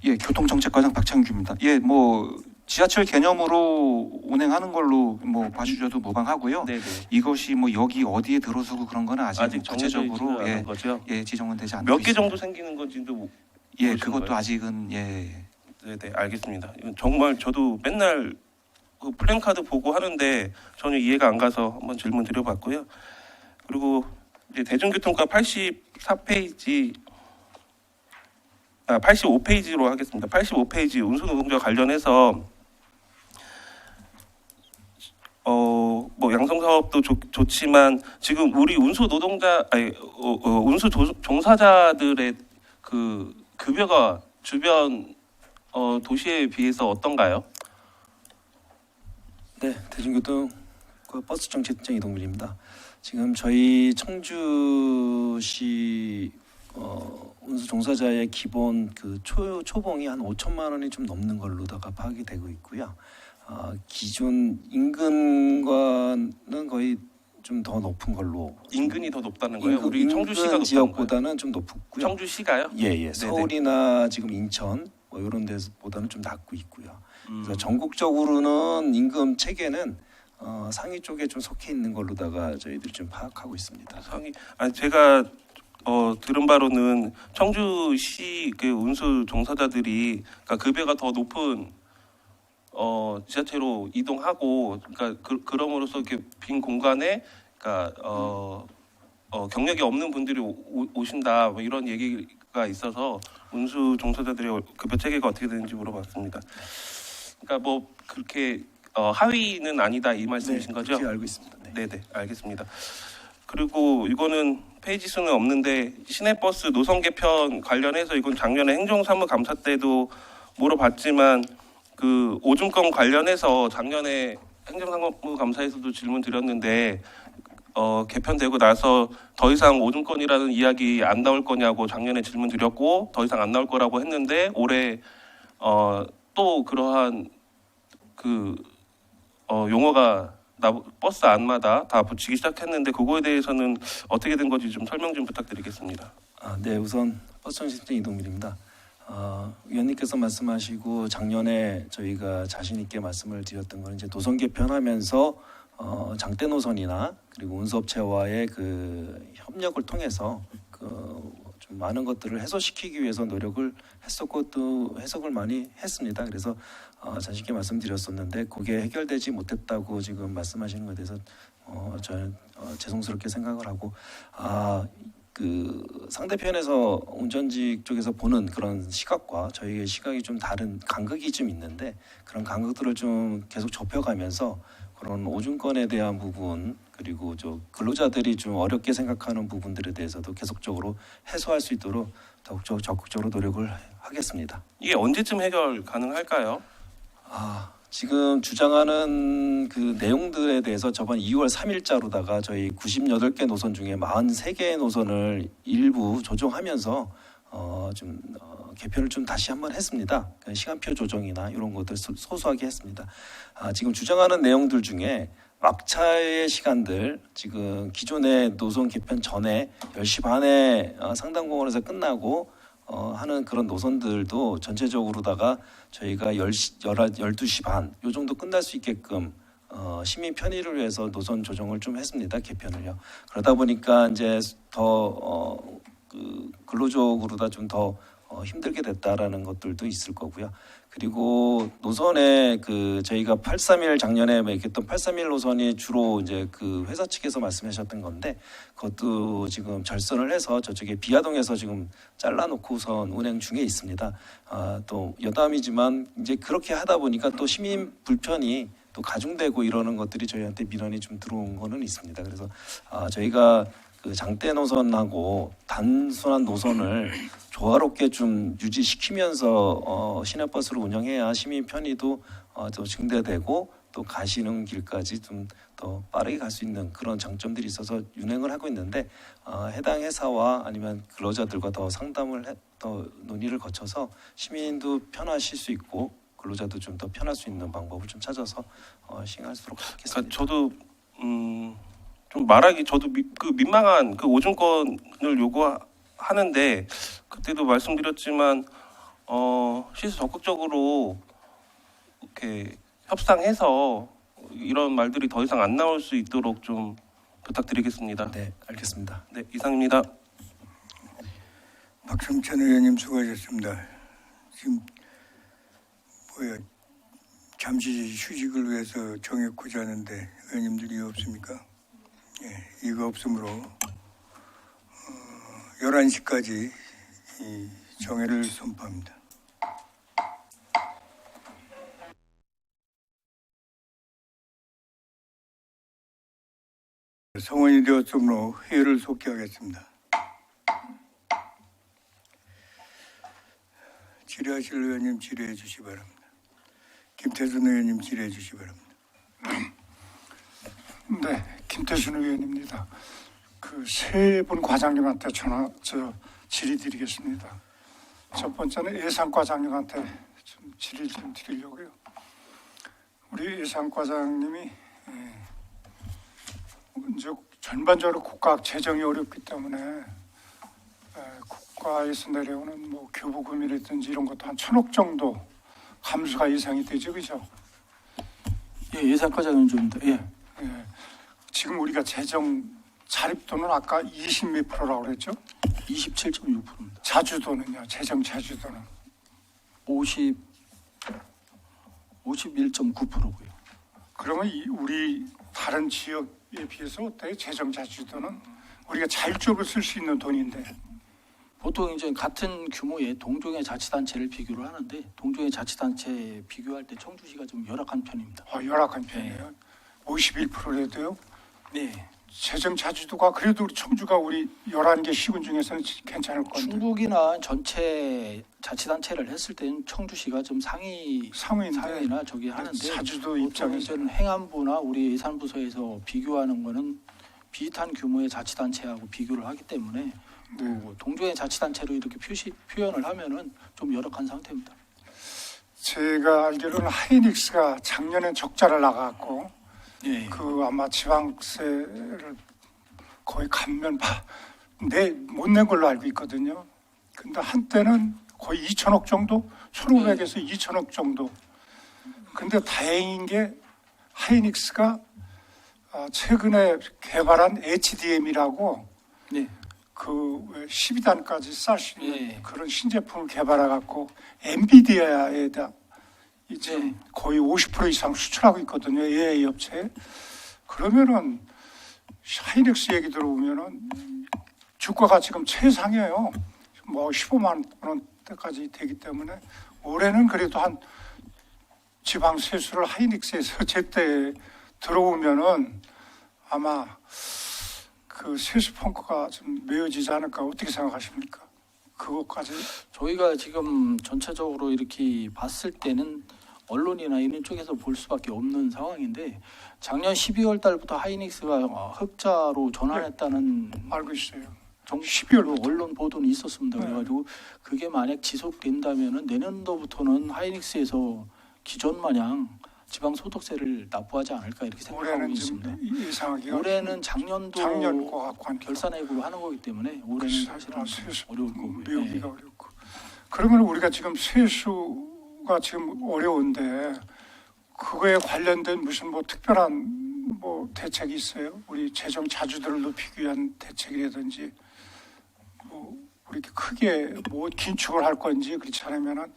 예, 교통정책과장 박창규입니다. 예, 뭐 지하철 개념으로 운행하는 걸로 뭐 봐주셔도 무방하고요. 네네. 이것이 뭐 여기 어디에 들어서고 그런 거는 아직 정해져 구체적으로 있는 거죠. 지정은 되지 않고 몇 개 있습니다. 정도 생기는 건지도 예, 모르시는 그것도 거예요? 아직은 예. 네네, 알겠습니다. 이건 정말 저도 맨날 그 플랜카드 보고 하는데 전혀 이해가 안 가서 한번 질문 드려봤고요. 그리고 이제 대중교통과 85페이지로 하겠습니다. 85페이지 운수노동자 관련해서 뭐 양성 사업도 좋지만 지금 우리 운수 종사자들의 그 급여가 주변 도시에 비해서 어떤가요? 네, 대중교통과 버스 정책팀장 이동민입니다. 지금 저희 청주시 운수 종사자의 기본 그 초봉이 한 5천만 원이 좀 넘는 걸로다가 파악이 되고 있고요. 기존 임금과는 거의 좀 더 높은 걸로. 인근이 더 높다는 거예요? 우리 청주시가 인근 높다는 거예요? 지역보다는 좀 높고요. 청주시가요? 예. 서울이나 지금 인천 뭐 이런 데보다는 좀 낮고 있고요. 그래서 전국적으로는 임금 체계는 상위 쪽에 좀 속해 있는 걸로다가 저희들이 좀 파악하고 있습니다. 제가 들은 바로는 청주시 그 운수 종사자들이 그러니까 급여가 더 높은 지자체로 이동하고 그러니까 그럼으로써 이렇게 빈 공간에 그러니까 경력이 없는 분들이 오신다 뭐 이런 얘기가 있어서 운수 종사자들의 급여 체계가 어떻게 되는지 물어봤습니다. 그러니까 뭐 그렇게 하위는 아니다 이 말씀이신 거죠? 그렇게 알고 있습니다. 네, 알겠습니다. 그리고 이거는 페이지 수는 없는데 시내버스 노선 개편 관련해서 이건 작년에 행정사무감사 때도 물어봤지만 그 오줌권 관련해서 작년에 행정사무감사에서도 질문 드렸는데 개편되고 나서 더 이상 오줌권이라는 이야기 안 나올 거냐고 작년에 질문 드렸고 더 이상 안 나올 거라고 했는데 올해 또 그러한 그 용어가 버스 안마다 다 붙이기 시작했는데 그거에 대해서는 어떻게 된 건지 좀 설명 좀 부탁드리겠습니다. 네, 우선 버스 정책팀장 이동민입니다. 위원님께서 말씀하시고 작년에 저희가 자신 있게 말씀을 드렸던 건 이제 노선 개편하면서 장대 노선이나 그리고 운수업체와의 그 협력을 통해서 좀 많은 것들을 해소시키기 위해서 노력을 했었고 또 해석을 많이 했습니다. 그래서 자신 있게 말씀드렸었는데 그게 해결되지 못했다고 지금 말씀하시는 것에 대해서 저는 죄송스럽게 생각을 하고 그 상대편에서 운전직 쪽에서 보는 그런 시각과 저희의 시각이 좀 다른 간극이 좀 있는데 그런 간극들을 좀 계속 좁혀가면서 그런 오줌권에 대한 부분 그리고 근로자들이 좀 어렵게 생각하는 부분들에 대해서도 계속적으로 해소할 수 있도록 더욱더 적극적으로 노력을 하겠습니다. 이게 언제쯤 해결 가능할까요? 지금 주장하는 그 내용들에 대해서 저번 2월 3일자로다가 저희 98개 노선 중에 43개의 노선을 일부 조정하면서 개편을 좀 다시 한번 했습니다. 시간표 조정이나 이런 것들 소소하게 했습니다. 지금 주장하는 내용들 중에 막차의 시간들 지금 기존의 노선 개편 전에 10시 반에 상당공원에서 끝나고 하는 그런 노선들도 전체적으로다가 저희가 12시 반 요 정도 끝날 수 있게끔 시민 편의를 위해서 노선 조정을 좀 했습니다. 개편을요. 그러다 보니까 이제 더 근로적으로다 좀 더 힘들게 됐다라는 것들도 있을 거고요. 그리고 노선에 저희가 831 작년에 얘기했던 831 노선이 주로 이제 그 회사 측에서 말씀하셨던 건데 그것도 지금 절선을 해서 저쪽에 비아동에서 지금 잘라놓고선 운행 중에 있습니다. 또 여담이지만 이제 그렇게 하다 보니까 또 시민 불편이 또 가중되고 이러는 것들이 저희한테 민원이 좀 들어온 거는 있습니다. 그래서 저희가 그 장대 노선하고 단순한 노선을 조화롭게 좀 유지시키면서 시내버스를 운영해야 시민 편의도 더 증대되고 또 가시는 길까지 좀 더 빠르게 갈 수 있는 그런 장점들이 있어서 운행을 하고 있는데 해당 회사와 아니면 근로자들과 더 상담을 더 논의를 거쳐서 시민도 편하실 수 있고 근로자도 좀 더 편할 수 있는 방법을 좀 찾아서 시행하도록 하겠습니다. 그러니까 저도 좀 말하기 저도 그 민망한 그 오줌권을 요구하는데 그때도 말씀드렸지만 시에서 적극적으로 이렇게 협상해서 이런 말들이 더 이상 안 나올 수 있도록 좀 부탁드리겠습니다. 네, 알겠습니다. 네, 이상입니다. 박성찬 의원님 수고하셨습니다. 지금 잠시 휴식을 위해서 정했고자 하는데 의원님들이 없습니까? 예, 이거 없으므로 11시까지 이 정회를 선포합니다. 성원이 되었으므로 회의를 속기하겠습니다. 질의하실 의원님 질의해 주시기 바랍니다. 김태준 의원님 질의해 주시기 바랍니다. 네, 김태준 의원입니다. 그 세 분 과장님한테 질의드리겠습니다. 첫 번째는 예산 과장님한테 좀 질의 좀 드리려고요. 우리 예산 과장님이 이제 전반적으로 국가 재정이 어렵기 때문에 국가에서 내려오는 뭐 교부금이라든지 이런 것도 한 1,000억 정도 감수가 예상이 되죠, 그죠? 예, 예산과장님 좀입니다. 예. 예. 지금 우리가 재정 자립도는 아까 20 몇 프로라고 그랬죠? 27.6%입니다. 자주도는요, 재정 자주도는 51.9%고요. 그러면 우리 다른 지역에 비해서 어때요? 재정 자주도는 우리가 자율적으로 쓸 수 있는 돈인데 보통 이제 같은 규모의 동종의 자치단체를 비교를 하는데 동종의 자치단체 비교할 때 청주시가 좀 열악한 편입니다. 열악한 편이에요. 51%라도요. 네. 재정 자주도가 그래도 우리 청주가 우리 11개 시군 중에서는 괜찮을 건데 충북이나 전체 자치단체를 했을 때는 청주시가 좀 상위나 저기 하는데 자주도 보통 입장에서 이제는 행안부나 우리 예산부서에서 비교하는 거는 비슷한 규모의 자치단체하고 비교를 하기 때문에 뭐 동종의 자치단체로 이렇게 표현을 하면은 좀 열악한 상태입니다. 제가 알기로는 하이닉스가 작년엔 적자를 나갔고 예. 그 아마 지방세를 거의 못 낸 걸로 알고 있거든요. 근데 한때는 거의 2천억 정도, 1,500에서 2천억 정도. 근데 다행인 게 하이닉스가 최근에 개발한 HDM이라고 네. 그 12단까지 쌀 수 있는 예. 그런 신제품을 개발해 갖고 엔비디아에다 이제 네. 거의 50% 이상 수출하고 있거든요. AI 업체에. 그러면은 하이닉스 얘기 들어보면은 주가가 지금 최상이에요. 뭐 15만 원대까지 되기 때문에 올해는 그래도 한 지방 세수를 하이닉스에서 제때 들어오면은 아마 그 세수 펑크가 좀 메워지지 않을까 어떻게 생각하십니까? 그것까지 저희가 지금 전체적으로 이렇게 봤을 때는 언론이나 이런 쪽에서 볼 수밖에 없는 상황인데 작년 12월 달부터 하이닉스가 흑자로 전환했다는 알고 있어요. 12월 언론 보도는 있었습니다. 그래가지고 그게 만약 지속된다면은 내년도부터는 하이닉스에서 기존 마냥 지방 소득세를 납부하지 않을까 이렇게 생각하고 올해는 있습니다. 좀 예상하기가 올해는 작년도 작년과 관계 결산액으로 하는 거기 때문에 올해는 사실은 어려울 거고 메우기가 어렵고 그러면 우리가 지금 세수가 지금 어려운데 그거에 관련된 무슨 뭐 특별한 뭐 대책이 있어요? 우리 재정 자주도를 높이기 위한 대책이라든지 뭐 이렇게 크게 뭐 긴축을 할 건지 그렇지 않으면은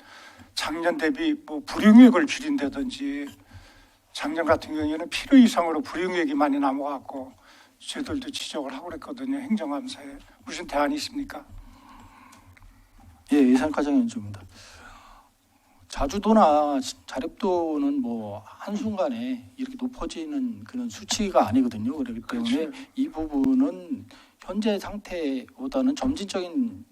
작년 대비 뭐 불용액을 줄인다든지 작년 같은 경우에는 필요 이상으로 불용액이 많이 남아갖고 저희들도 지적을 하고 그랬거든요. 행정감사에 무슨 대안이 있습니까? 예, 예산과장연주입니다. 자주도나 자립도는 뭐 한순간에 이렇게 높아지는 그런 수치가 아니거든요. 그렇기 때문에 그렇죠. 이 부분은 현재 상태보다는 점진적인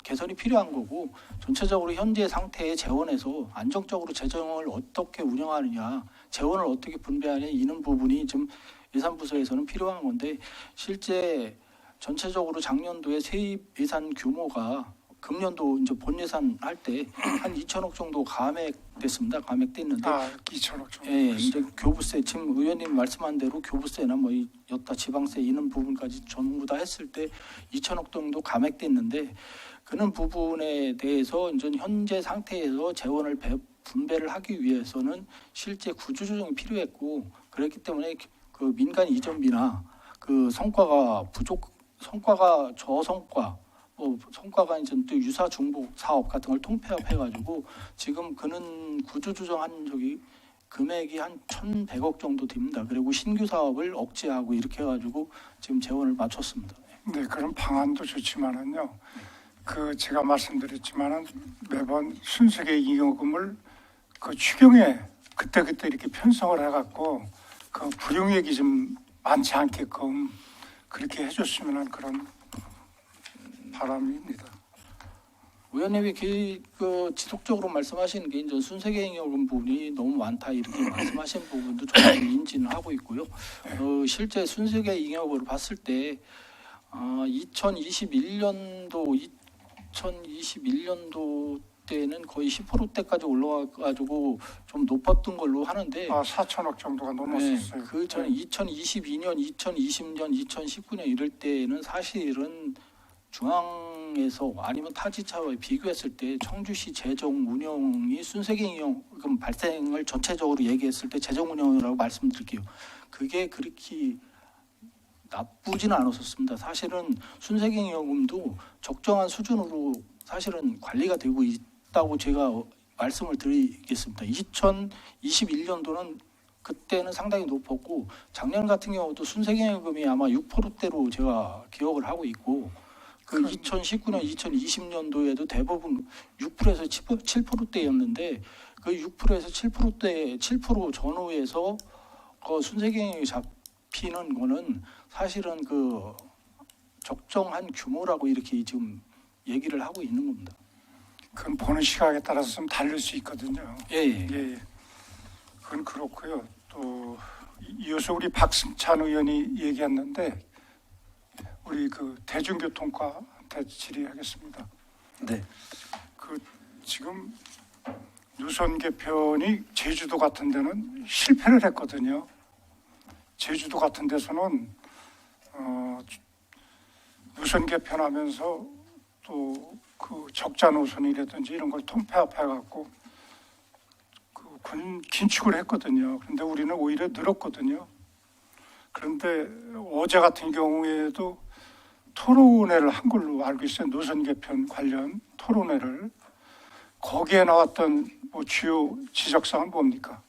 개선이 필요한 거고 전체적으로 현재 상태의 재원에서 안정적으로 재정을 어떻게 운영하느냐, 재원을 어떻게 분배하느냐 이런 부분이 좀 예산부서에서는 필요한 건데 실제 전체적으로 작년도에 세입 예산 규모가 금년도 이제 본 예산 할 때 한 2천억 정도 감액됐습니다. 감액됐는데 2천억 정도. 예, 이제 교부세 지금 의원님 말씀한 대로 교부세나 뭐 여타 지방세 이런 부분까지 전부 다 했을 때 2천억 정도 감액됐는데 그런 부분에 대해서 이제 현재 상태에서 재원을 분배를 하기 위해서는 실제 구조조정이 필요했고 그렇기 때문에 그 민간 이전비나 그 성과가 저성과 성과가 이제 또 유사 중복 사업 같은 걸 통폐합해가지고 지금 그는 구조조정한 적이 금액이 한 1,100억 정도 됩니다. 그리고 신규 사업을 억제하고 이렇게 해가지고 지금 재원을 맞췄습니다. 네, 그런 방안도 좋지만은요. 그 제가 말씀드렸지만은 매번 순수계 잉여금을 그 추경에 그때 이렇게 편성을 해갖고 그 불용액이 좀 많지 않게끔 그렇게 해줬으면 하는 그런 바람입니다. 의원님이 지속적으로 말씀하시는 게 이제 순세경영금 부분이 너무 많다 이렇게 말씀하신 부분도 저도 인지는 하고 있고요. 실제 순세경영으로 봤을 때 2021년도 때는 거의 10%대까지 올라와가지고 좀 높았던 걸로 하는데 4천억 정도가 넘었었어요. 그 전에 2022년, 2020년, 2019년 이럴 때는 사실은 중앙에서 아니면 타지차와 비교했을 때 청주시 재정 운영이 순세경영 발생을 전체적으로 얘기했을 때 재정 운영이라고 말씀드릴게요. 그게 그렇게 나쁘지는 않았었습니다. 사실은 순세경영금도 적정한 수준으로 사실은 관리가 되고 있다고 제가 말씀을 드리겠습니다. 2021년도는 그때는 상당히 높았고 작년 같은 경우도 순세경영금이 아마 6%대로 제가 기억을 하고 있고 그 2019년, 2020년도에도 대부분 6%에서 7%대였는데 그 6%에서 7%대 7% 전후에서 그 순세경영이 잡히는 거는 사실은 그 적정한 규모라고 이렇게 지금 얘기를 하고 있는 겁니다. 그건 보는 시각에 따라서 좀 다를 수 있거든요. 예. 그건 그렇고요. 또 이어서 우리 박승찬 의원이 얘기했는데 우리 그 대중교통과한테 질의하겠습니다. 네. 그 지금 노선 개편이 제주도 같은 데는 실패를 했거든요. 제주도 같은 데서는 노선 개편하면서 또 그 적자 노선이라든지 이런 걸 통폐합해갖고 긴축을 했거든요. 그런데 우리는 오히려 늘었거든요. 그런데 어제 같은 경우에도 토론회를 한 걸로 알고 있어요. 노선 개편 관련 토론회를. 거기에 나왔던 뭐 주요 지적사항은 뭡니까?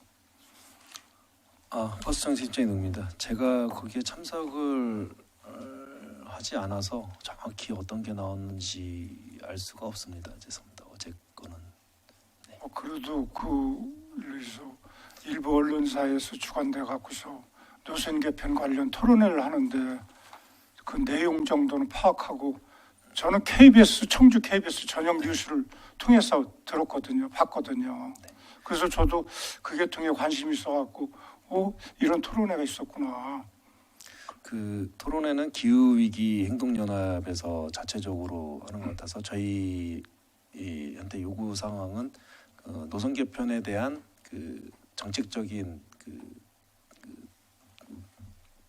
버스정책입니다. 제가 거기에 참석을 하지 않아서 정확히 어떤 게 나왔는지 알 수가 없습니다. 죄송합니다. 어제 거는. 네. 그래도 그래서 일부 언론사에서 주관돼 갖고서 노선 개편 관련 토론회를 하는데 그 내용 정도는 파악하고 저는 청주 KBS 저녁 뉴스를 통해서 들었거든요. 봤거든요. 그래서 저도 그게 통해 관심이 있어갖고 이런 토론회가 있었구나. 그 토론회는 기후위기 행동연합에서 자체적으로 하는 것 같아서 저희 현대 요구 상황은 노선 개편에 대한 그 정책적인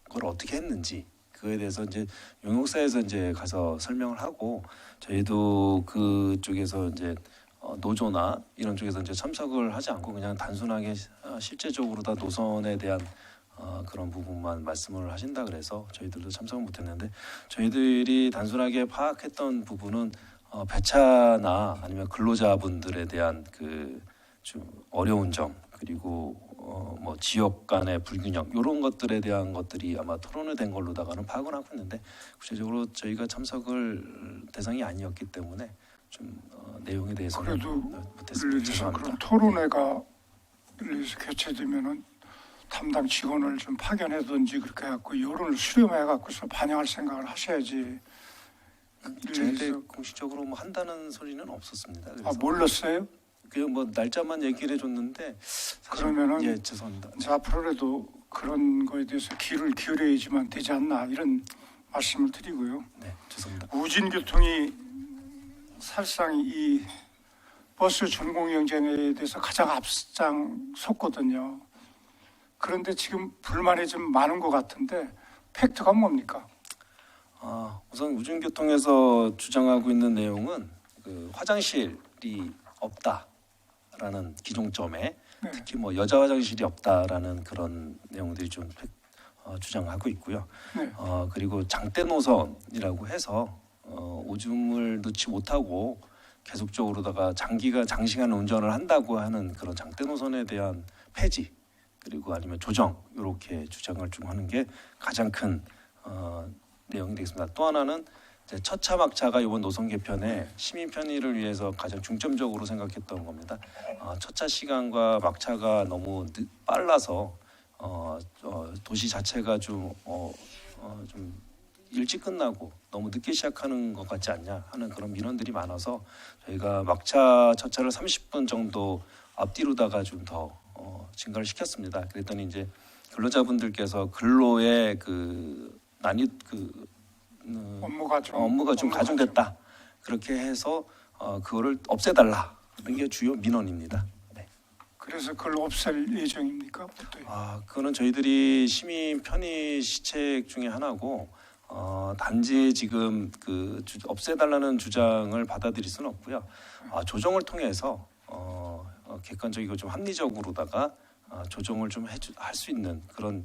그걸 어떻게 했는지 그거에 대해서 이제 용역사에서 이제 가서 설명을 하고 저희도 그쪽에서 이제 노조나 이런 쪽에서 이제 참석을 하지 않고 그냥 단순하게 실제적으로 다 노선에 대한 그런 부분만 말씀을 하신다 그래서 저희들도 참석을 못했는데 저희들이 단순하게 파악했던 부분은 배차나 아니면 근로자분들에 대한 그 좀 어려운 점 그리고 뭐 지역 간의 불균형 이런 것들에 대한 것들이 아마 토론이 된 걸로다가는 파악을 하고 있는데 구체적으로 저희가 참석을 대상이 아니었기 때문에 좀 내용에 대해서는 못했습니다. 죄송합니다. 그런 토론회가 개최되면은 담당 직원을 좀 파견하든지 그렇게 해갖고 여론을 수렴해갖고서 반영할 생각을 하셔야지. 저희한테 공식적으로 뭐 한다는 소리는 없었습니다. 그래서 몰랐어요? 그 뭐 날짜만 얘기를 해줬는데 그러면은 예 죄송합니다. 앞으로라도 그런 거에 대해서 귀를 기울여야지만 되지 않나 이런 말씀을 드리고요. 네 죄송합니다. 우진교통이 사실상 이 버스 준공영쟁에 대해서 가장 앞장섰거든요. 그런데 지금 불만이 좀 많은 것 같은데 팩트가 뭡니까? 우선 우진교통에서 주장하고 있는 내용은 그 화장실이 없다라는 기종점에 특히 뭐 여자 화장실이 없다라는 그런 내용들이 좀 주장하고 있고요. 그리고 장대 노선이라고 해서 오줌을 넣지 못하고 계속적으로다가 장시간 운전을 한다고 하는 그런 장대 노선에 대한 폐지 그리고 아니면 조정 이렇게 주장을 좀 하는 게 가장 큰 내용이 되겠습니다. 또 하나는 이제 첫차 막차가 이번 노선 개편에 시민 편의를 위해서 가장 중점적으로 생각했던 겁니다. 첫차 시간과 막차가 너무 빨라서 도시 자체가 좀 일찍 끝나고 너무 늦게 시작하는 것 같지 않냐 하는 그런 민원들이 많아서 저희가 막차 첫차를 30분 정도 앞뒤로다가 좀 더 증가를 시켰습니다. 그랬더니 이제 근로자분들께서 근로의 그 업무가 좀 가중됐다. 그렇게 해서 그거를 없애달라. 이게 주요 민원입니다. 네. 그래서 그걸 없앨 예정입니까? 어때요? 그거는 저희들이 시민 편의 시책 중에 하나고 단지 지금 없애달라는 주장을 받아들일 수는 없고요. 조정을 통해서 객관적이고 좀 합리적으로다가 조정을 좀 할 수 있는 그런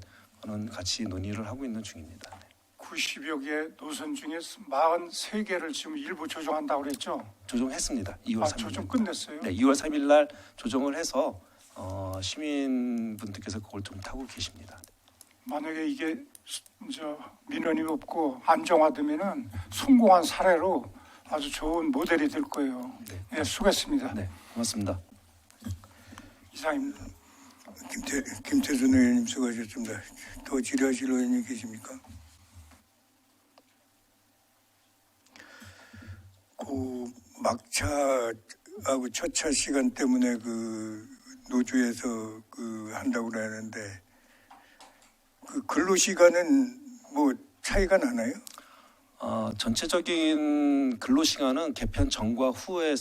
같이 논의를 하고 있는 중입니다. 네. 90여 개 노선 중에 43개를 지금 일부 조정한다고 그랬죠? 조정했습니다. 2월 3일. 조정 끝냈어요? 네, 2월 3일 날 조정을 해서 시민분들께서 그걸 좀 타고 계십니다. 만약에 이게 민원이 없고 안정화되면은 성공한 사례로 아주 좋은 모델이 될 거예요. 네, 수고했습니다. 네, 고맙습니다. 이상입니다. 김태준 의원님 수고하셨습니다. 더 질의하실 의원님 계십니까? 그 막차하고 첫차 시간 때문에 그 노조에서 한다고 그러는데 그 근로 시간은 뭐 차이가 나나요? 전체적인 근로 시간은 개편 전과 후에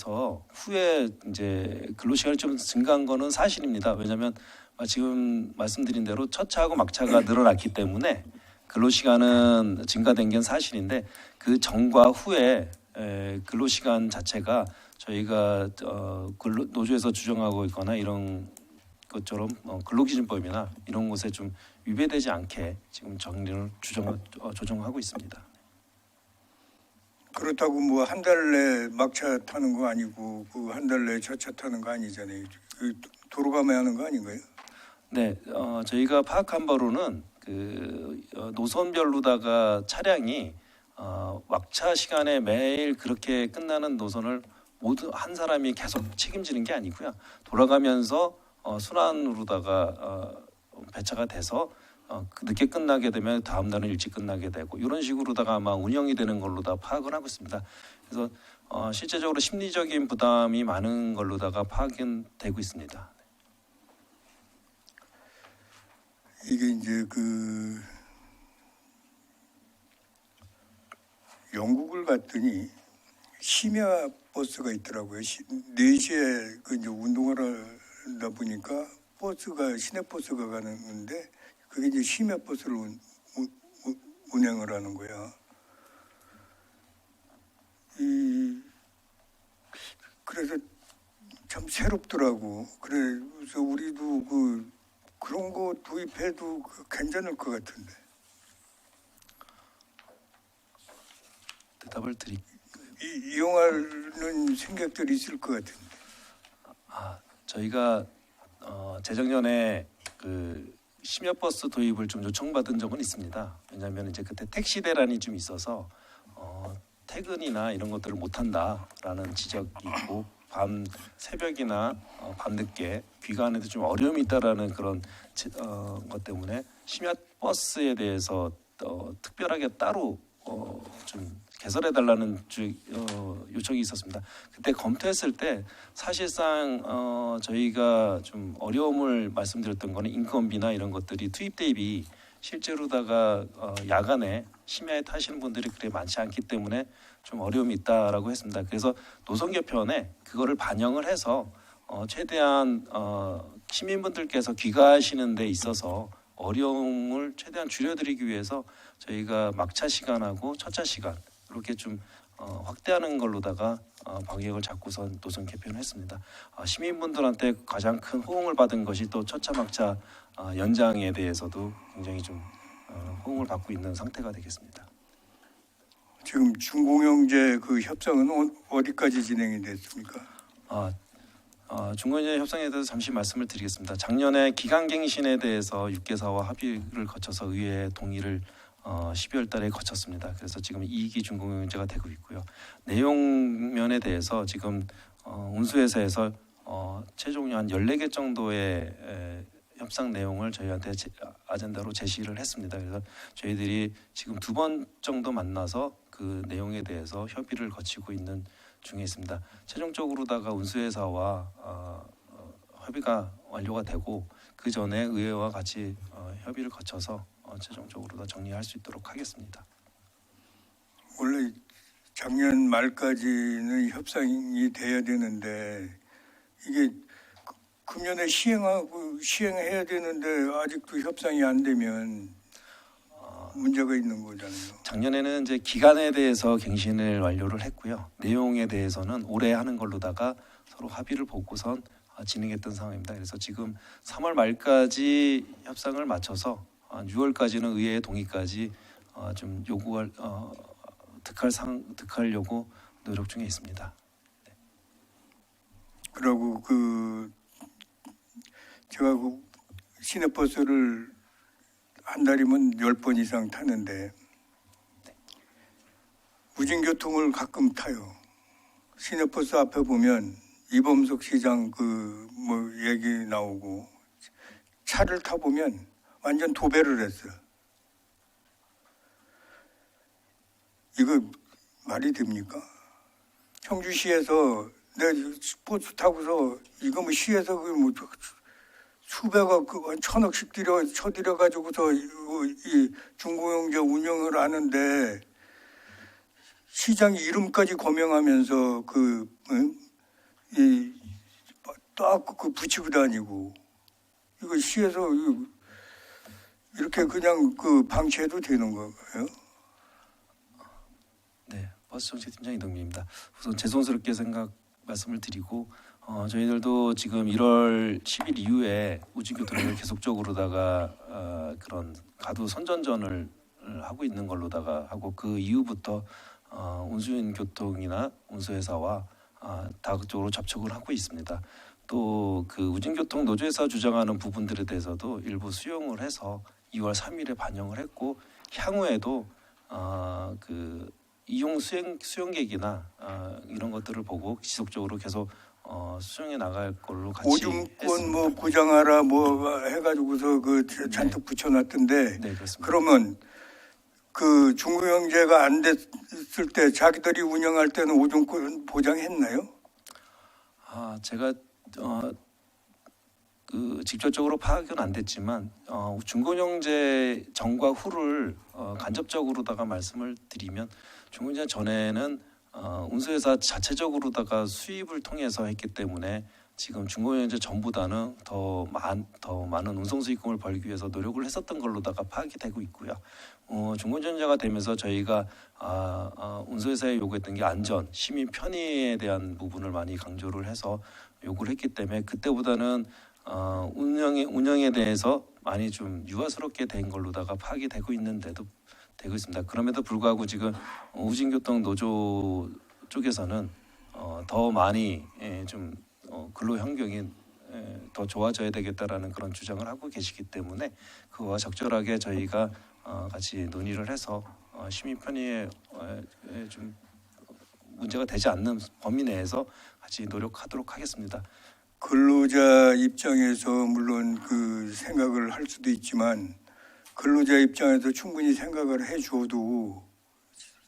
이제 근로 시간이 좀 증가한 거는 사실입니다. 왜냐하면 지금 말씀드린 대로 첫차하고 막차가 늘어났기 때문에 근로 시간은 증가된 게 사실인데 그 전과 후에 근로 시간 자체가 저희가 노조에서 주정하고 있거나 이런 것처럼 근로기준법이나 이런 곳에 좀 위배되지 않게 지금 정리를 조정하고 있습니다. 그렇다고 뭐 한 달 내 막차 타는 거 아니고 그 한 달 내 첫차 타는 거 아니잖아요. 도로 가면 하는 거 아닌가요? 네, 저희가 파악한 바로는 노선별로다가 차량이 막차 시간에 매일 그렇게 끝나는 노선을 모두 한 사람이 계속 책임지는 게 아니고요. 돌아가면서 순환으로다가 배차가 돼서 늦게 끝나게 되면 다음 날은 일찍 끝나게 되고 이런 식으로다가 아마 운영이 되는 걸로 다 파악을 하고 있습니다. 그래서 실제적으로 심리적인 부담이 많은 걸로다가 파악은 되고 있습니다. 이게 이제 영국을 갔더니 심야 버스가 있더라고요. 4시에 이제 운동을 하다 보니까 시내 버스가 가는데 그게 이제 심야 버스를 운행을 하는 거야. 그래서 참 새롭더라고. 그래서 우리도 그런 거 도입해도 괜찮을 것 같은데. 대답을 드릴게요. 이용하는 생각들이 있을 것 같은데. 저희가 재작년에 심야 버스 도입을 좀 요청받은 적은 있습니다. 왜냐하면 이제 그때 택시 대란이 좀 있어서 퇴근이나 이런 것들을 못 한다라는 지적이 있고 새벽이나 밤늦게 귀가하는데 좀 어려움이 있다라는 그런 것 때문에 심야 버스에 대해서 특별하게 따로 좀 개설해달라는 요청이 있었습니다. 그때 검토했을 때 사실상 저희가 좀 어려움을 말씀드렸던 거는 인건비나 이런 것들이 투입 대비 실제로다가 야간에 심야에 타시는 분들이 그렇게 많지 않기 때문에 좀 어려움이 있다라고 했습니다. 그래서 노선 개편에 그거를 반영을 해서 최대한 시민분들께서 귀가하시는 데 있어서 어려움을 최대한 줄여드리기 위해서 저희가 막차 시간하고 첫차 시간 이렇게 좀 확대하는 걸로다가 방향을 잡고선 노선 개편을 했습니다. 시민분들한테 가장 큰 호응을 받은 것이 또 첫차 막차 연장에 대해서도 굉장히 좀 호응을 받고 있는 상태가 되겠습니다. 지금 중공영제 협상은 어디까지 진행이 됐습니까? 중공영제 협상에 대해서 잠시 말씀을 드리겠습니다. 작년에 기간갱신에 대해서 6개사와 합의를 거쳐서 의회 동의를 12월 달에 거쳤습니다. 그래서 지금 2기 중공영제가 되고 있고요. 내용 면에 대해서 지금 운수회사에서 최종 한 14개 정도의 협상 내용을 저희한테 아젠다로 제시를 했습니다. 그래서 저희들이 지금 2번 정도 만나서 그 내용에 대해서 협의를 거치고 있는 중에 있습니다. 최종적으로다가 운수회사와 협의가 완료가 되고 그 전에 의회와 같이 협의를 거쳐서 최종적으로 다 정리할 수 있도록 하겠습니다. 원래 작년 말까지는 협상이 돼야 되는데 이게 금년에 시행해야 되는데 아직도 협상이 안 되면 문제가 있는 거잖아요. 작년에는 이제 기간에 대해서 갱신을 완료를 했고요. 내용에 대해서는 올해 하는 걸로다가 서로 합의를 보고선 진행했던 상황입니다. 그래서 지금 3월 말까지 협상을 마쳐서 6월까지는 의회의 동의까지 좀 요구할 득하려고 노력 중에 있습니다. 네. 그리고 제가 시내버스를 한 달이면 10번 이상 타는데 우진교통을 가끔 타요. 시내버스 앞에 보면 이범석 시장 얘기 나오고 차를 타보면 완전 도배를 했어요. 이거 말이 됩니까? 청주시에서 내가 버스 타고서 이거 시에서 수배가 1,000억씩 쳐들여 가지고서 이 중고용제 운영을 하는데 시장 이름까지 거명하면서 딱 붙이고 다니고 이거 시에서 이렇게 그냥 방치해도 되는 거예요? 네, 버스정책팀장 이동민입니다. 우선 죄송스럽게 말씀을 드리고 저희들도 지금 1월 10일 이후에 우진교통을 계속적으로다가 그런 가두 선전전을 하고 있는 걸로다가 하고 그 이후부터 운수인교통이나 운수회사와 다각적으로 접촉을 하고 있습니다. 또 그 우진교통 노조에서 주장하는 부분들에 대해서도 일부 수용을 해서 2월 3일에 반영을 했고 향후에도 그 이용 수용객이나 이런 것들을 보고 지속적으로 계속 수용해 나갈 걸로 같이 오줌권 보장하라 해가지고서 잔뜩 붙여놨던데. 네, 그렇습니다. 그러면 그 중고형제가 안 됐을 때 자기들이 운영할 때는 오줌권 보장했나요? 제가 직접적으로 파악은 안 됐지만 중고형제 전과 후를 간접적으로다가 말씀을 드리면 중고형제 전에는 운수회사 자체적으로다가 수입을 통해서 했기 때문에 지금 중고형제 전보다는 더 많은 운송 수익금을 벌기 위해서 노력을 했었던 걸로다가 파악이 되고 있고요. 중고형제가 되면서 저희가 운수회사에 요구했던 게 안전, 시민 편의에 대한 부분을 많이 강조를 해서 요구를 했기 때문에 그때보다는 운영에 대해서 많이 좀 유화스럽게 된 걸로다가 파악이 되고 있는데도 되고 있습니다. 그럼에도 불구하고 지금 우진교통 노조 쪽에서는 더 많이 좀 근로 환경이 더 좋아져야 되겠다라는 그런 주장을 하고 계시기 때문에 그와 적절하게 저희가 같이 논의를 해서 시민 편의에 좀 문제가 되지 않는 범위 내에서 같이 노력하도록 하겠습니다. 근로자 입장에서 물론 생각을 할 수도 있지만 근로자 입장에서 충분히 생각을 해줘도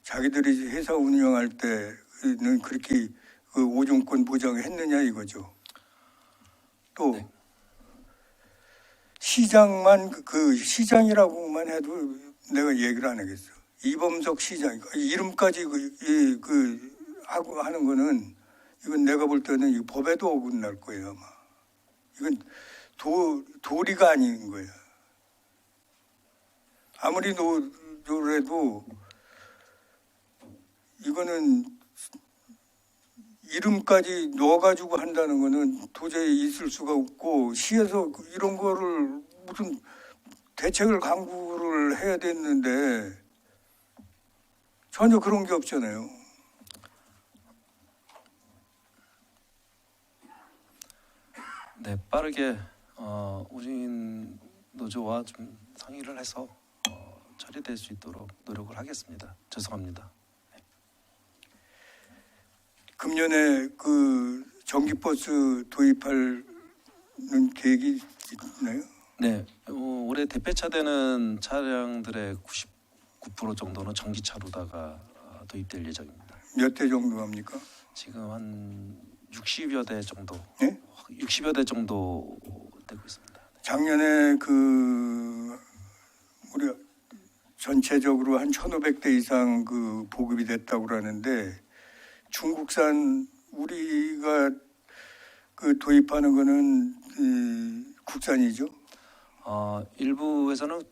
자기들이 회사 운영할 때는 그렇게 오존권 보장을 했느냐 이거죠. 또 네. 시장이라고만 해도 내가 얘기를 안 하겠어. 이범석 시장 이름까지 하고 하는 거는 이건 내가 볼 때는 이 법에도 어긋날 거예요 아마. 이건 도리가 아닌 거예요. 아무리 노래도 이거는 이름까지 넣어가지고 한다는 거는 도저히 있을 수가 없고 시에서 이런 거를 무슨 대책을 강구를 해야 됐는데 전혀 그런 게 없잖아요. 네, 빠르게 우진 노조와 좀 상의를 해서 처리될 수 있도록 노력을 하겠습니다. 죄송합니다. 금년에 전기버스 도입하는 계획이 있나요? 네, 올해 대폐차되는 차량들의 99% 정도는 전기차로다가 도입될 예정입니다. 몇 대 정도 합니까? 지금 한 60여 대 정도, 네? 60여 대 정도 되고 있습니다. 작년에 우리 전체적으로 한 1,500대 이상 보급이 됐다고 그러는데 중국산 우리가 도입하는 거는 국산이죠? 일부에서는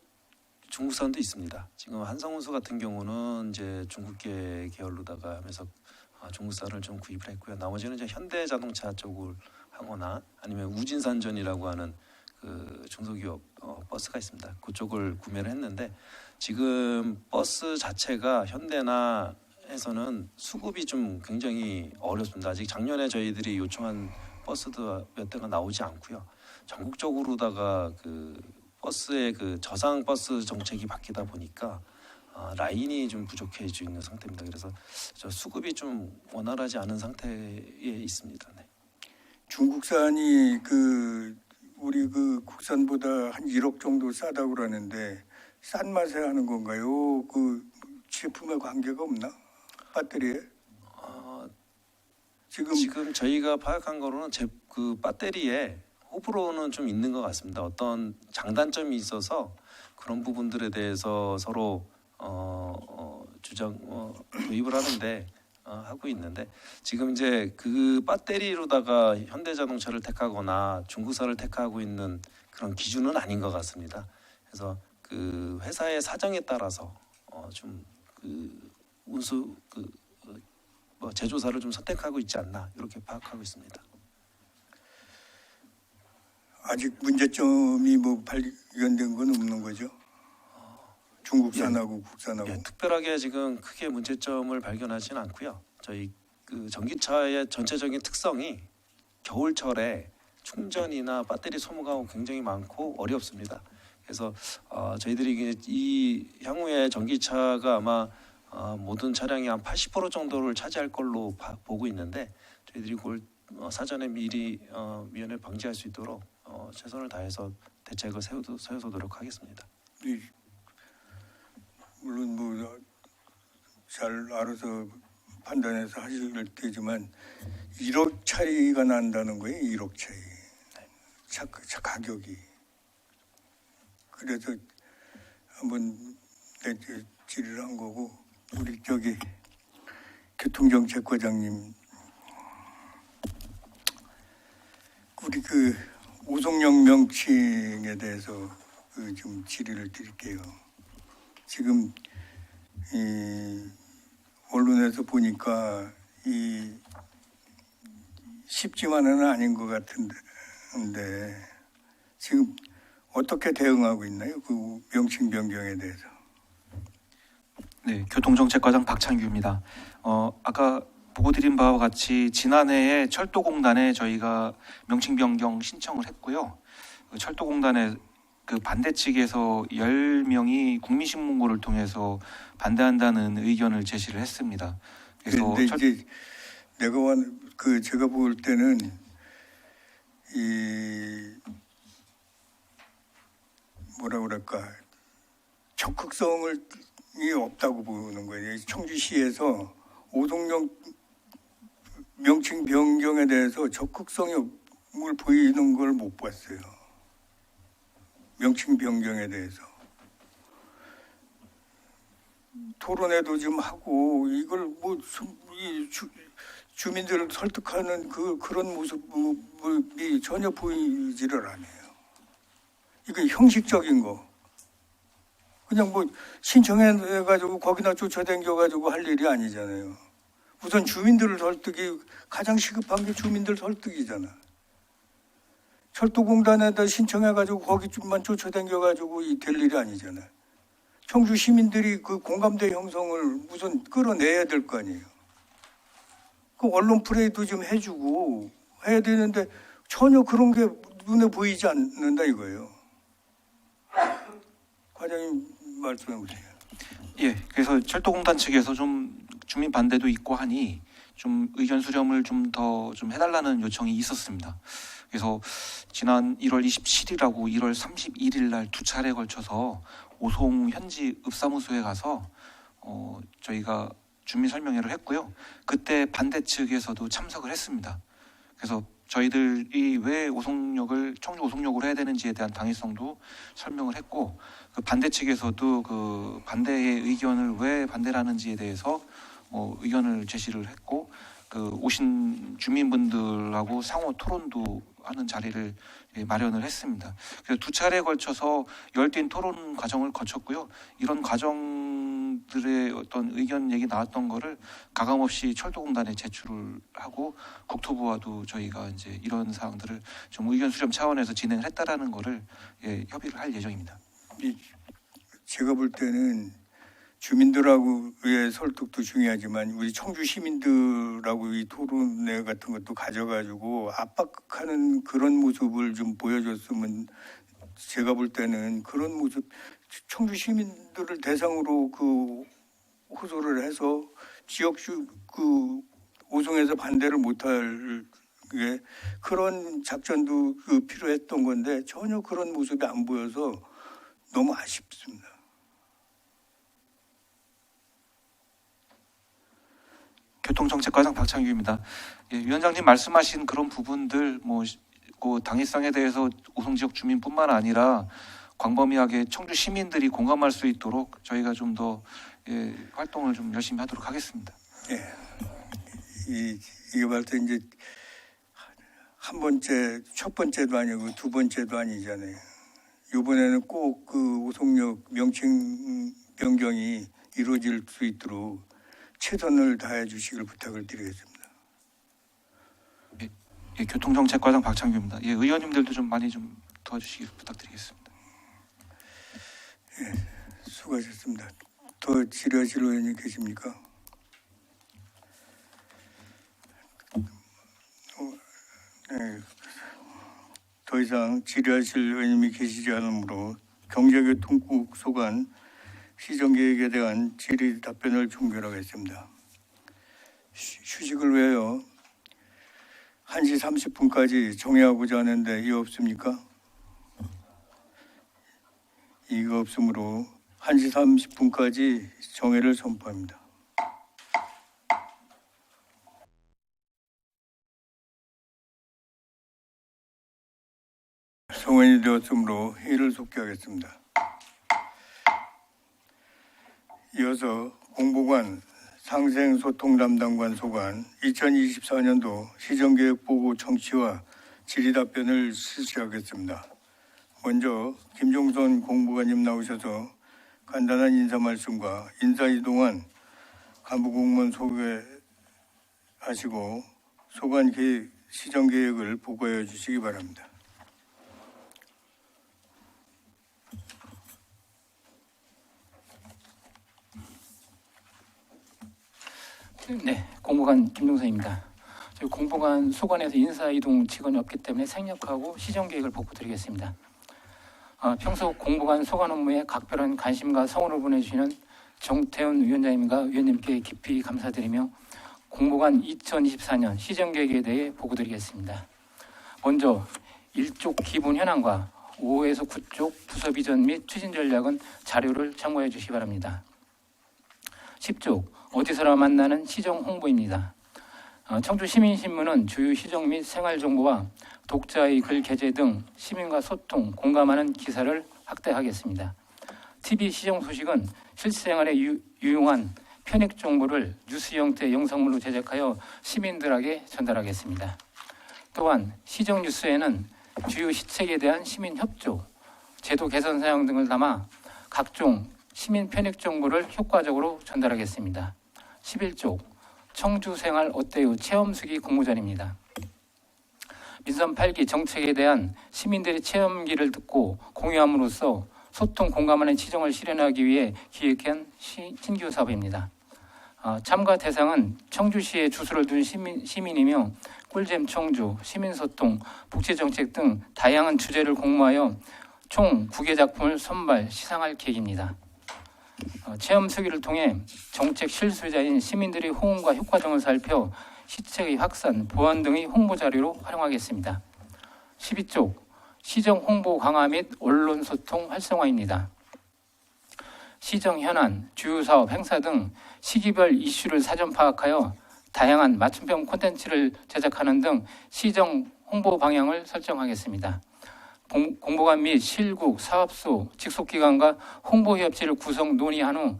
중국산도 있습니다. 지금 한성운수 같은 경우는 이제 중국계 계열로다가 하면서 중국산을 좀 구입을 했고요. 나머지는 이제 현대자동차 쪽을 하거나 아니면 우진산전이라고 하는 그 중소기업 버스가 있습니다. 그쪽을 구매를 했는데 지금 버스 자체가 현대나 에서는 수급이 좀 굉장히 어렵습니다. 아직 작년에 저희들이 요청한 버스도 몇 대가 나오지 않고요. 전국적으로다가 그 버스의 그 저상 버스 정책이 바뀌다 보니까 라인이 좀 부족해지고 있는 상태입니다. 그래서 저 수급이 좀 원활하지 않은 상태에 있습니다. 네. 중국산이 우리 국산보다 한 1억 정도 싸다고 그러는데 싼 맛에 하는 건가요? 제품에 관계가 없나? 배터리에? 지금 저희가 파악한 거로는 그 배터리에 호불호는 좀 있는 것 같습니다. 어떤 장단점이 있어서 그런 부분들에 대해서 서로 도입을 하는데 하고 있는데 지금 이제 그 배터리로다가 현대자동차를 택하거나 중국산을 택하고 있는 그런 기준은 아닌 것 같습니다. 그래서 그 회사의 사정에 따라서 좀 운수 제조사를 좀 선택하고 있지 않나 이렇게 파악하고 있습니다. 아직 문제점이 발견된 건 없는 거죠? 중국산하고 국산하고. 예, 특별하게 지금 크게 문제점을 발견하지는 않고요. 저희 그 전기차의 전체적인 특성이 겨울철에 충전이나 배터리 소모가 굉장히 많고 어렵습니다. 그래서 저희들이 이 향후에 전기차가 아마 모든 차량이 한 80% 정도를 차지할 걸로 보고 있는데 저희들이 그걸 사전에 미리 미연에 방지할 수 있도록 최선을 다해서 대책을 세워서 노력하겠습니다. 물론 잘 알아서 판단해서 하실 테지만 1억 차이가 난다는 거예요. 1억 차이. 차 가격이. 그래서 한번 질의를 한 거고 우리 교통정책과장님 우리 오송역 명칭에 대해서 좀 질의를 드릴게요. 지금 언론에서 보니까 쉽지만은 아닌 것 같은데 지금 어떻게 대응하고 있나요? 그 명칭 변경에 대해서. 네, 교통정책과장 박창규입니다. 아까 보고드린 바와 같이 지난해에 철도공단에 저희가 명칭 변경 신청을 했고요. 철도공단의 그 반대 측에서 10명이 국민신문고를 통해서 반대한다는 의견을 제시를 했습니다. 그래서 그런데 이제 제가 볼 때는 뭐라 그럴까 적극성이 없다고 보는 거예요. 청주시에서 오송역 명칭 변경에 대해서 적극성을 보이는 걸 못 봤어요. 명칭 변경에 대해서 토론회도 좀 하고 이걸 주민들을 설득하는 그런 모습이 전혀 보이지를 않아요. 이게 형식적인 거. 그냥 신청해가지고 거기나 쫓아다녀가지고 할 일이 아니잖아요. 우선 주민들을 설득이 가장 시급한 게 주민들 설득이잖아. 철도공단에다 신청해가지고 거기만 쫓아다녀가지고 될 일이 아니잖아. 청주 시민들이 그 공감대 형성을 우선 끌어내야 될 거 아니에요. 그 언론 플레이도 좀 해주고 해야 되는데 전혀 그런 게 눈에 보이지 않는다 이거예요. 과장님 말씀해 보세요. 예, 그래서 철도공단 측에서 좀 주민 반대도 있고 하니 좀 의견 수렴을 좀 더 좀 해달라는 요청이 있었습니다. 그래서 지난 1월 27일하고 1월 31일 날 두 차례에 걸쳐서 오송 현지 읍사무소에 가서 저희가 주민 설명회를 했고요. 그때 반대 측에서도 참석을 했습니다. 그래서 저희들이 왜 청주 오송역으로 해야 되는지에 대한 당위성도 설명을 했고, 그 반대 측에서도 그 반대의 의견을 왜 반대라는지에 대해서 의견을 제시를 했고, 그 오신 주민분들하고 상호 토론도 하는 자리를 마련을 했습니다. 그래서 두 차례에 걸쳐서 열띤 토론 과정을 거쳤고요. 이런 과정들의 어떤 의견 얘기 나왔던 거를 가감없이 철도공단에 제출을 하고, 국토부와도 저희가 이제 이런 사항들을 좀 의견 수렴 차원에서 진행을 했다라는 거를 협의를 할 예정입니다. 제가 볼 때는 주민들하고의 설득도 중요하지만 우리 청주 시민들하고 이 토론회 같은 것도 가져가지고 압박하는 그런 모습을 좀 보여줬으면, 제가 볼 때는 그런 모습, 청주 시민들을 대상으로 그 호소를 해서 지역주 그 오송에서 반대를 못할 게 그런 작전도 필요했던 건데 전혀 그런 모습이 안 보여서 너무 아쉽습니다. 교통정책과장 박창규입니다. 위원장님 말씀하신 그런 부분들, 그 당위성에 대해서 오송 지역 주민뿐만 아니라 광범위하게 청주 시민들이 공감할 수 있도록 저희가 좀 더 활동을 좀 열심히 하도록 하겠습니다. 이게 말때 이제 첫 번째도 아니고 두 번째도 아니잖아요. 이번에는 꼭 그 오송역 명칭 변경이 이루어질 수 있도록 최선을 다해 주시길 부탁을 드리겠습니다. 교통정책과장 박창규입니다. 의원님들도 좀 많이 좀 도와주시길 부탁드리겠습니다. 수고하셨습니다. 더 질의하실 의원님 계십니까? 더 이상 질의하실 의원님이 계시지 않으므로 경제교통국 소관 시정계획에 대한 질의 답변을 종결하겠습니다. 휴식을 위하여 1시 30분까지 정해하고자 하는데 이의 없습니까? 이의가 없으므로 1시 30분까지 정회를 선포합니다. 성원이 되었으므로 회의를 속기하겠습니다. 이어서 공보관 상생소통 담당관 소관 2024년도 시정계획보고 청취와 질의답변을 실시하겠습니다. 먼저 김종선 공보관님 나오셔서 간단한 인사 말씀과 인사이동안 간부공무원 소개하시고 소관 계획, 시정계획을 보고해 주시기 바랍니다. 네, 공보관 김종선입니다. 저희 공보관 소관에서 인사이동 직원이 없기 때문에 생략하고 시정계획을 보고드리겠습니다. 평소 공보관 소관 업무에 각별한 관심과 성원을 보내주시는 정태훈 위원장님과 위원님께 깊이 감사드리며 공보관 2024년 시정계획에 대해 보고드리겠습니다. 먼저 1쪽 기본 현황과 5에서 9쪽 부서 비전 및 추진 전략은 자료를 참고해 주시기 바랍니다. 10쪽 어디서나 만나는 시정 홍보입니다. 청주 시민신문은 주요 시정 및 생활 정보와 독자의 글 게재 등 시민과 소통, 공감하는 기사를 확대하겠습니다. TV 시정 소식은 실생활에 유용한 편익 정보를 뉴스 형태 영상물로 제작하여 시민들에게 전달하겠습니다. 또한 시정 뉴스에는 주요 시책에 대한 시민 협조, 제도 개선 사항 등을 담아 각종 시민 편익 정보를 효과적으로 전달하겠습니다. 11쪽 청주 생활 어때요 체험수기 공모전입니다. 민선 8기 정책에 대한 시민들의 체험기를 듣고 공유함으로써 소통 공감하는 시정을 실현하기 위해 기획한 신규 사업입니다. 참가 대상은 청주시에 주소를 둔 시민이며 꿀잼 청주, 시민소통, 복지정책 등 다양한 주제를 공모하여 총 9개 작품을 선발, 시상할 계획입니다. 체험 수기를 통해 정책 실수자인 시민들의 호응과 효과 등을 살펴 시책의 확산, 보완 등의 홍보 자료로 활용하겠습니다. 12쪽 시정 홍보 강화 및 언론 소통 활성화입니다. 시정 현안, 주요 사업, 행사 등 시기별 이슈를 사전 파악하여 다양한 맞춤형 콘텐츠를 제작하는 등 시정 홍보 방향을 설정하겠습니다. 공보관 및 실국, 사업소, 직속기관과 홍보협의체를 구성 논의한 후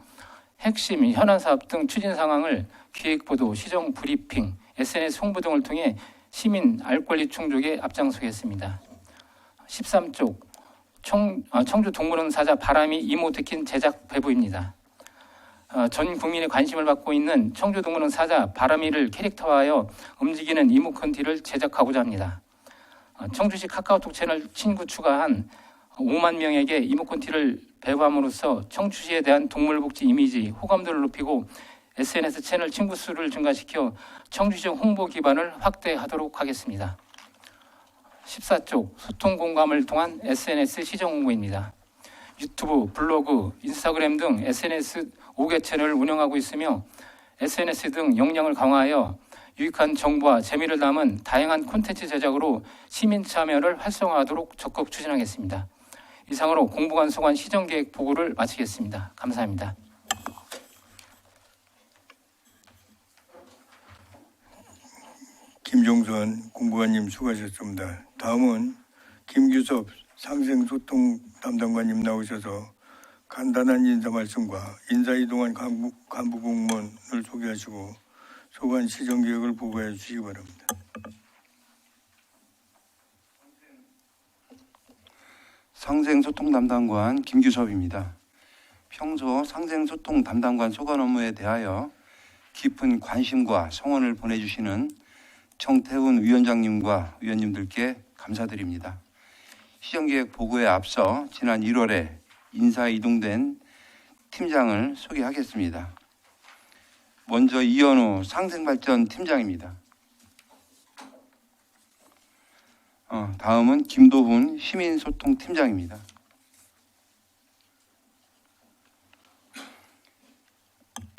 핵심 현안 사업 등 추진 상황을 기획보도, 시정 브리핑, SNS 홍보 등을 통해 시민 알 권리 충족에 앞장서겠습니다. 13쪽 청주 동물원 사자 바람이 이모티콘 제작 배부입니다. 전 국민의 관심을 받고 있는 청주 동물원 사자 바람이를 캐릭터화하여 움직이는 이모티콘을 제작하고자 합니다. 청주시 카카오톡 채널 친구 추가한 5만 명에게 이모티콘을 배부함으로써 청주시에 대한 동물복지 이미지, 호감도를 높이고 SNS 채널 친구 수를 증가시켜 청주시 홍보 기반을 확대하도록 하겠습니다. 14쪽 소통 공감을 통한 SNS 시정 홍보입니다. 유튜브, 블로그, 인스타그램 등 SNS 5개 채널을 운영하고 있으며 SNS 등 역량을 강화하여 유익한 정보와 재미를 담은 다양한 콘텐츠 제작으로 시민 참여를 활성화하도록 적극 추진하겠습니다. 이상으로 공보관 소관 시정계획 보고를 마치겠습니다. 감사합니다. 김종선 공보관님 수고하셨습니다. 다음은 김규섭 상생소통 담당관님 나오셔서 간단한 인사 말씀과 인사 이동한 간부 공무원을 소개하시고 소관 시정 계획을 보고해 주시기 바랍니다. 상생소통 담당관 김규섭입니다. 평소 상생소통 담당관 소관 업무에 대하여 깊은 관심과 성원을 보내주시는 정태훈 위원장님과 위원님들께 감사드립니다. 시정계획 보고에 앞서 지난 1월에 인사 이동된 팀장을 소개하겠습니다. 먼저 이현우 상생발전 팀장입니다. 다음은 김도훈 시민소통 팀장입니다.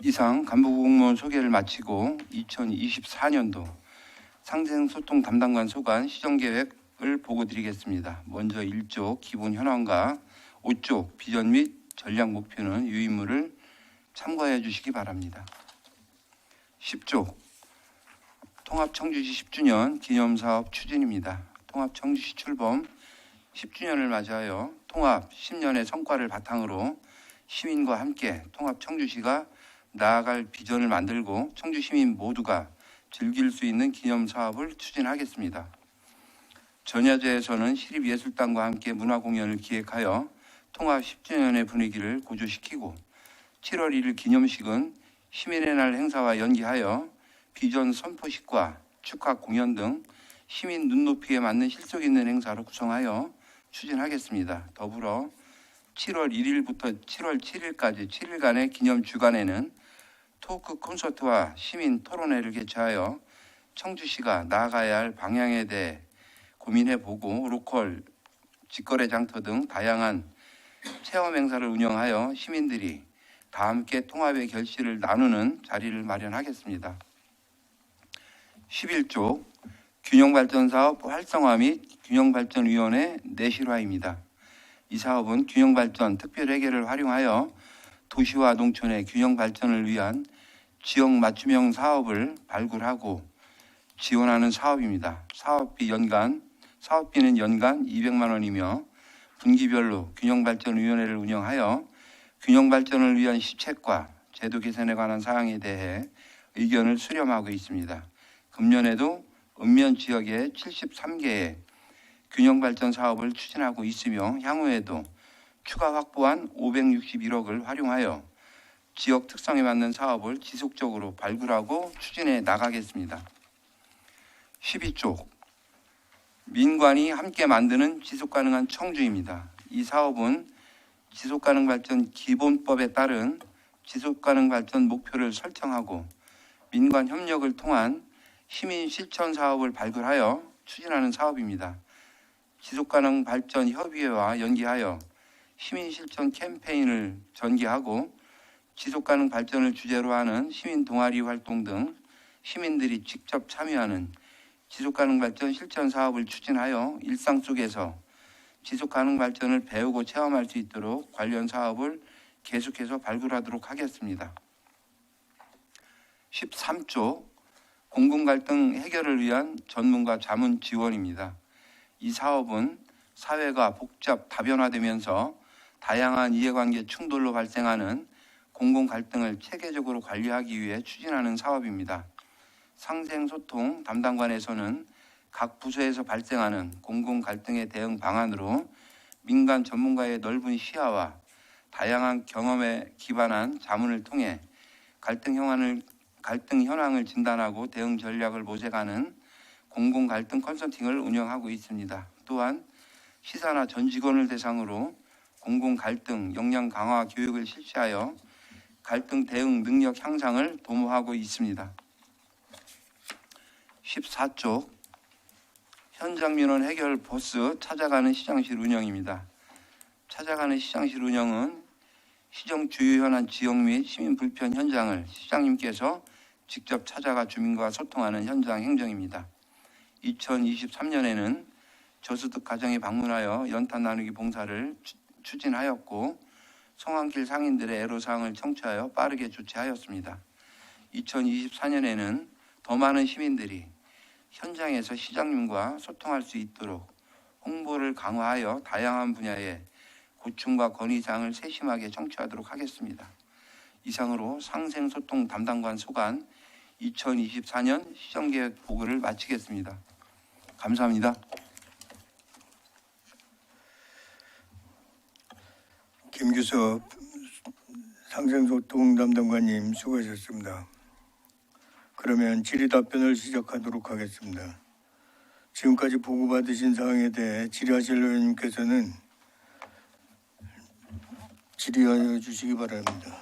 이상 간부공무원 소개를 마치고 2024년도 상생소통 담당관 소관 시정계획을 보고드리겠습니다. 먼저 1쪽 기본 현황과 5쪽 비전 및 전략 목표는 유인물을 참고해 주시기 바랍니다. 10쪽 통합청주시 10주년 기념사업 추진입니다. 통합청주시 출범 10주년을 맞이하여 통합 10년의 성과를 바탕으로 시민과 함께 통합청주시가 나아갈 비전을 만들고 청주 시민 모두가 즐길 수 있는 기념사업을 추진하겠습니다. 전야제에서는 시립예술단과 함께 문화공연을 기획하여 통합 10주년의 분위기를 고조시키고 7월 1일 기념식은 시민의 날 행사와 연기하여 비전 선포식과 축하 공연 등 시민 눈높이에 맞는 실속 있는 행사로 구성하여 추진하겠습니다. 더불어 7월 1일부터 7월 7일까지 7일간의 기념 주간에는 토크 콘서트와 시민 토론회를 개최하여 청주시가 나아가야 할 방향에 대해 고민해보고 로컬, 직거래 장터 등 다양한 체험 행사를 운영하여 시민들이 다 함께 통합의 결실을 나누는 자리를 마련하겠습니다. 11조 균형발전사업 활성화 및 균형발전위원회 내실화입니다. 이 사업은 균형발전 특별회계를 활용하여 도시와 농촌의 균형발전을 위한 지역 맞춤형 사업을 발굴하고 지원하는 사업입니다. 사업비는 연간 200만 원이며 분기별로 균형발전위원회를 운영하여 균형발전을 위한 시책과 제도 개선에 관한 사항에 대해 의견을 수렴하고 있습니다. 금년에도 읍면 지역의 73개의 균형발전 사업을 추진하고 있으며 향후에도 추가 확보한 561억을 활용하여 지역 특성에 맞는 사업을 지속적으로 발굴하고 추진해 나가겠습니다. 12조 민관이 함께 만드는 지속가능한 청주입니다. 이 사업은 지속가능발전 기본법에 따른 지속가능발전 목표를 설정하고 민관 협력을 통한 시민 실천 사업을 발굴하여 추진하는 사업입니다. 지속가능발전 협의회와 연계하여 시민 실천 캠페인을 전개하고 지속가능 발전을 주제로 하는 시민 동아리 활동 등 시민들이 직접 참여하는 지속가능 발전 실천 사업을 추진하여 일상 속에서 지속가능 발전을 배우고 체험할 수 있도록 관련 사업을 계속해서 발굴하도록 하겠습니다. 13조 공공갈등 해결을 위한 전문가 자문 지원입니다. 이 사업은 사회가 복잡 다변화되면서 다양한 이해관계 충돌로 발생하는 공공갈등을 체계적으로 관리하기 위해 추진하는 사업입니다. 상생소통 담당관에서는 각 부서에서 발생하는 공공갈등에 대응 방안으로 민간 전문가의 넓은 시야와 다양한 경험에 기반한 자문을 통해 갈등 현황을 진단하고 대응 전략을 모색하는 공공갈등 컨설팅을 운영하고 있습니다. 또한 시사나 전 직원을 대상으로 공공갈등 역량 강화 교육을 실시하여 갈등 대응 능력 향상을 도모하고 있습니다. 14조 현장 민원 해결 보스 찾아가는 시장실 운영입니다. 찾아가는 시장실 운영은 시정 주요 현안 지역 및 시민 불편 현장을 시장님께서 직접 찾아가 주민과 소통하는 현장 행정입니다. 2023년에는 저소득 가정에 방문하여 연탄 나누기 봉사를 추진하였고 성황길 상인들의 애로사항을 청취하여 빠르게 조치하였습니다. 2024년에는 더 많은 시민들이 현장에서 시장님과 소통할 수 있도록 홍보를 강화하여 다양한 분야의 고충과 건의사항을 세심하게 청취하도록 하겠습니다. 이상으로 상생소통 담당관 소관 2024년 시정계획 보고를 마치겠습니다. 감사합니다. 김규섭 상생소통 담당관님 수고하셨습니다. 그러면 질의 답변을 시작하도록 하겠습니다. 지금까지 보고받으신 사항에 대해 질의하실 의원님께서는 질의하여 주시기 바랍니다.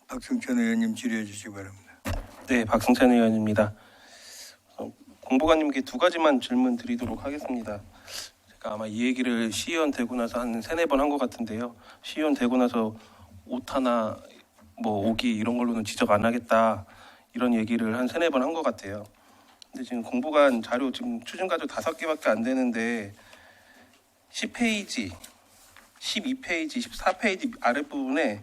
박승찬 의원님 질의해 주시기 바랍니다. 네, 박승찬 의원입니다. 공보관님께 두 가지만 질문 드리도록 하겠습니다. 제가 아마 이 얘기를 시의원 되고 나서 한 3-4번 한 것 같은데요. 시의원 되고 나서 오타나 뭐 오기 이런 걸로는 지적 안 하겠다 이런 얘기를 한 3-4번 한 것 같아요. 근데 지금 공보관 자료 지금 추진과정 5개밖에 안 되는데 10페이지, 12페이지, 14페이지 아랫부분에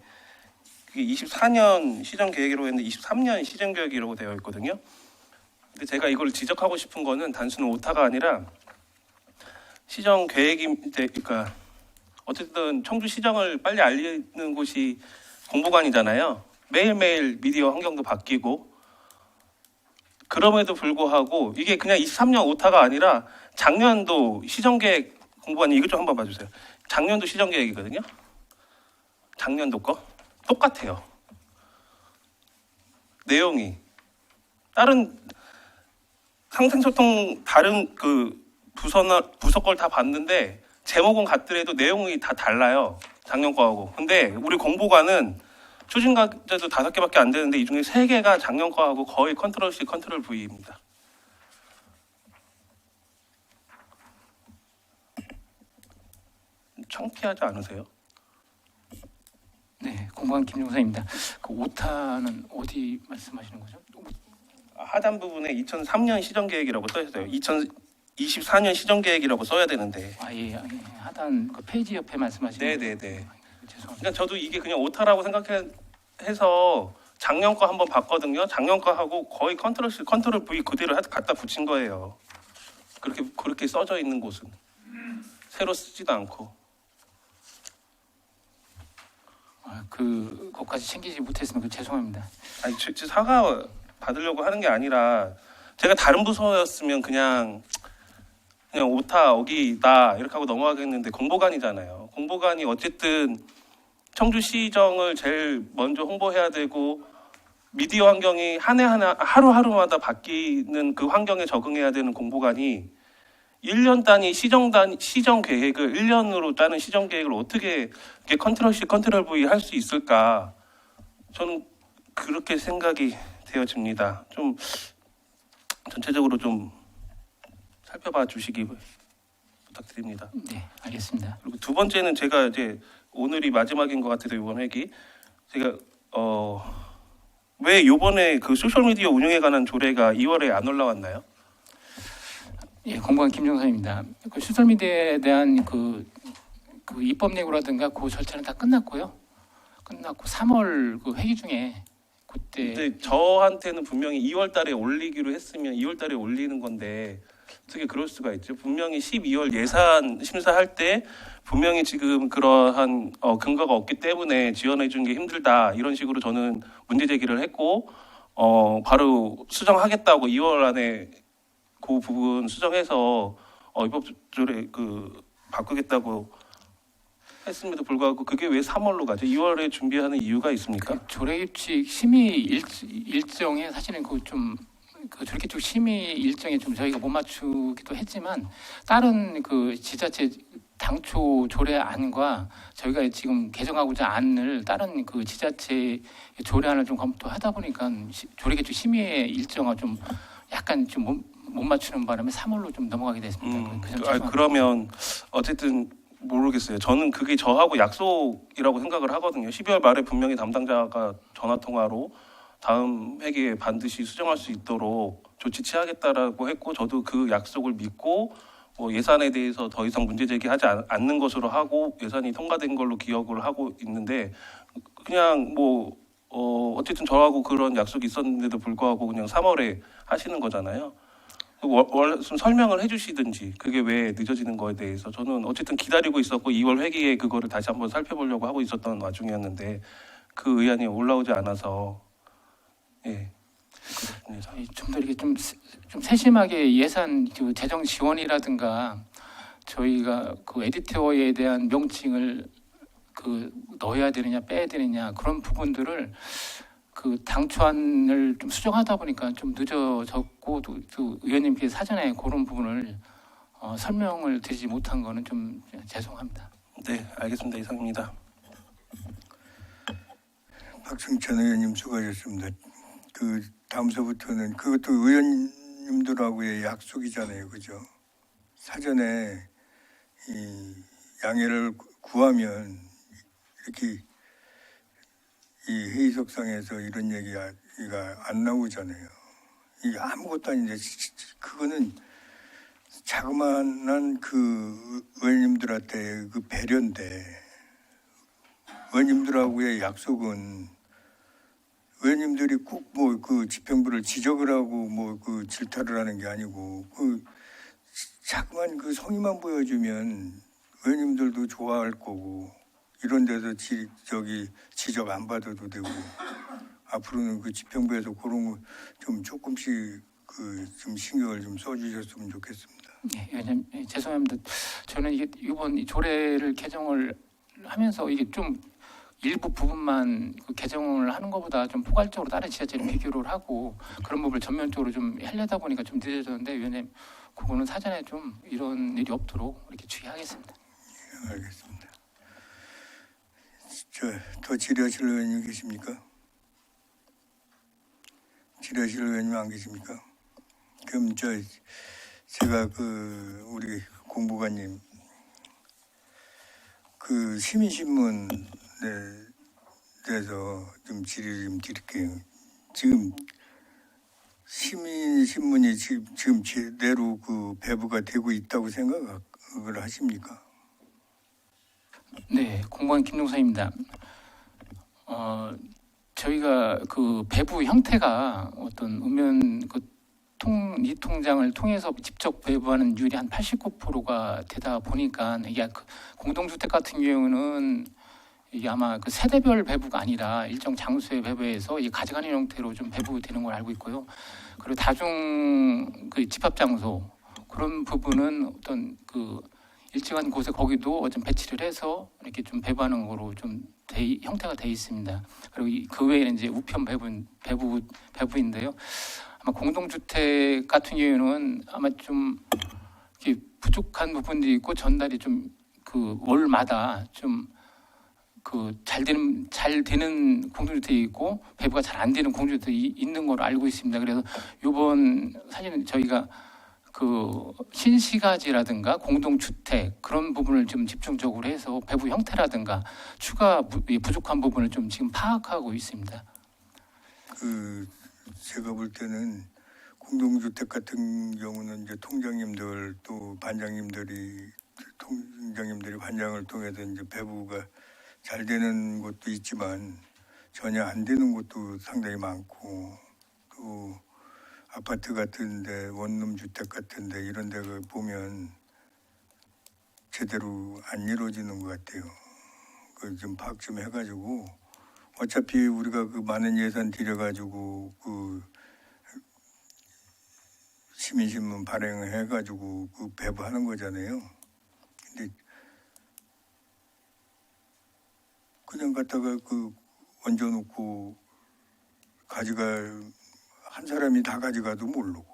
24년 시정계획이라고 했는데 23년 시정계획이라고 되어 있거든요. 근데 제가 이걸 지적하고 싶은 거는 단순 오타가 아니라 시정계획이 그러니까 어쨌든 청주시정을 빨리 알리는 곳이 공보관이잖아요. 매일매일 미디어 환경도 바뀌고 그럼에도 불구하고 이게 그냥 23년 오타가 아니라 작년도 시정계획 공보관님 이것 좀 한번 봐주세요. 작년도 시정계획이거든요. 작년도 거 똑같아요. 내용이 다른 상생소통 다른 그 부서 걸 다 봤는데 제목은 같더라도 내용이 다 달라요. 작년 거하고. 근데 우리 공보관은 추진과제도 5개밖에 안 되는데 이 중에 3개가 작년 거하고 거의 컨트롤 C, 컨트롤 V입니다. 창피하지 않으세요? 네, 공보관 김용사입니다. 그 오타는 어디 말씀하시는 거죠? 하단 부분에 2003년 시정계획이라고 써 있어요. 2024년 시정계획이라고 써야 되는데. 예. 하단 그 페이지 옆에 말씀하시는 네네네. 죄송합니다. 그러니까 저도 이게 그냥 오타라고 생각해서 작년 거 한번 봤거든요. 작년 거 하고 거의 컨트롤 C, 컨트롤 V 그대로 갖다 붙인 거예요. 그렇게 써져 있는 곳은 새로 쓰지도 않고. 그것까지 챙기지 못했으면 죄송합니다. 아니, 사과 받으려고 하는 게 아니라 제가 다른 부서였으면 그냥 오타 어기다 이렇게 하고 넘어가겠는데 공보관이잖아요. 공보관이 어쨌든 청주시정을 제일 먼저 홍보해야 되고 미디어 환경이 한 해 하루하루마다 바뀌는 그 환경에 적응해야 되는 공보관이 1년 단위 시정 계획을 1년으로 짜는 시정 계획을 어떻게 이렇게 컨트롤 C, 컨트롤 V 할 수 있을까? 저는 그렇게 생각이 되어집니다. 좀 전체적으로 좀 살펴봐 주시기 부탁드립니다. 네, 알겠습니다. 그리고 두 번째는 제가 이제 오늘이 마지막인 것 같아서 이번 회기 제가 왜 이번에 그 소셜미디어 운영에 관한 조례가 2월에 안 올라왔나요? 예, 공무원 김종선입니다. 그 소셜미디어에 대한 그 입법 예고라든가 그 절차는 다 끝났고요. 끝났고 3월 그 회기 중에 그때 근데 저한테는 분명히 2월달에 올리기로 했으면 2월달에 올리는 건데 어떻게 그럴 수가 있죠? 분명히 12월 예산 심사할 때 분명히 지금 그러한 근거가 없기 때문에 지원해 준 게 힘들다 이런 식으로 저는 문제 제기를 했고 바로 수정하겠다고 2월 안에 그 부분 수정해서 입법 조례 바꾸겠다고 했음에도 불구하고 그게 왜 3월로 가죠? 2월에 준비하는 이유가 있습니까? 그 조례규칙 심의 일정에 사실은 그 조례규칙 심의 일정에 좀 저희가 못 맞추기도 했지만 다른 그 지자체 당초 조례안과 저희가 지금 개정하고자 않을 다른 그 지자체 조례안을 좀 검토하다 보니까 조례규칙 심의 일정을 좀 약간 좀 못 맞추는 바람에 3월로 좀 넘어가게 됐습니다. 그러면 어쨌든 모르겠어요. 저는 그게 저하고 약속이라고 생각을 하거든요. 12월 말에 분명히 담당자가 전화 통화로 다음 회기에 반드시 수정할 수 있도록 조치 취하겠다라고 했고 저도 그 약속을 믿고 예산에 대해서 더 이상 문제 제기하지 않는 것으로 하고 예산이 통과된 걸로 기억을 하고 있는데 그냥 어쨌든 저하고 그런 약속이 있었는데도 불구하고 그냥 3월에 하시는 거잖아요. 좀 설명을 해주시든지 그게 왜 늦어지는 거에 대해서 저는 어쨌든 기다리고 있었고 2월 회기에 그거를 다시 한번 살펴보려고 하고 있었던 와중이었는데 그 의안이 올라오지 않아서 그렇습니다. 좀 더 이렇게 좀 세심하게 예산 재정 지원이라든가 저희가 그 에디터에 대한 명칭을 넣어야 되느냐 빼야 되느냐 그런 부분들을 그 당초안을 좀 수정하다 보니까 좀 늦어졌고 또 의원님께 사전에 그런 부분을 설명을 드리지 못한 거는 좀 죄송합니다. 네, 알겠습니다. 이상입니다. 박승찬 의원님 수고하셨습니다. 다음서부터는 그것도 의원님들하고의 약속이잖아요, 그죠? 사전에 이 양해를 구하면 이렇게 이 회의석상에서 이런 얘기가 안 나오잖아요. 이게 아무것도 아닌데 그거는 자그마한 그 의원님들한테 그 배려인데 의원님들하고의 약속은 의원님들이 꼭 그 집행부를 지적을 하고 그 질타를 하는 게 아니고 그 자그만 그 성의만 보여주면 의원님들도 좋아할 거고 이런 데서 지적 안 받아도 되고 앞으로는 그 집행부에서 그런 거 좀 조금씩 좀 신경을 좀 써주셨으면 좋겠습니다. 네, 의원님 죄송합니다. 저는 이번 조례를 개정을 하면서 이게 좀 일부 부분만 개정을 하는 것보다 좀 포괄적으로 다른 지자체를 비교를 하고 그런 부분을 전면적으로 좀 하려다 보니까 좀 늦어졌는데 의원님 그거는 사전에 좀 이런 일이 없도록 이렇게 주의하겠습니다. 네, 알겠습니다. 더 질의하실 의원님 계십니까? 질의하실 의원님 안 계십니까? 그럼 제가 우리 공보관님 그 시민신문에 대해서 좀 질의 좀 드릴게요. 지금 시민신문이 지금 제대로 배부가 되고 있다고 생각을 하십니까? 네, 공무원 김종선입니다. 저희가 그 배부 형태가 어떤 이 통장을 통해서 직접 배부하는 율이 한 89%가 되다 보니까 이게 공동주택 같은 경우는 이게 아마 그 세대별 배부가 아니라 일정 장소의 배부에서 이 가져가는 형태로 좀 배부되는 걸 알고 있고요. 그리고 다중 집합 장소 그런 부분은 어떤 일정한 곳에 거기도 좀 배치를 해서 이렇게 좀 배부하는 거로 좀 형태가 돼 있습니다. 그리고 그 외에는 이제 우편 배부인데요. 아마 공동주택 같은 경우는 아마 좀 이렇게 부족한 부분도 있고 전달이 좀 월마다 좀 잘 되는 공동주택이 있고 배부가 잘 안 되는 공동주택이 있는 걸로 알고 있습니다. 그래서 이번 사실은 저희가 그 신시가지라든가 공동주택 그런 부분을 좀 집중적으로 해서 배부 형태라든가 추가 부족한 부분을 좀 지금 파악하고 있습니다. 제가 볼 때는 공동주택 같은 경우는 이제 통장님들 또 반장님들이 반장을 통해서 이제 배부가 잘 되는 곳도 있지만 전혀 안 되는 곳도 상당히 많고, 또 아파트 같은데 원룸 주택 같은데 이런 데 보면 제대로 안 이루어지는 것 같아요. 그 좀 파악 좀 해가지고, 어차피 우리가 그 많은 예산 들여가지고 그 시민신문 발행해가지고 그 배부하는 거잖아요. 근데 그냥 갖다가 그 얹어놓고 가져갈 한 사람이 다 가져가도 모르고,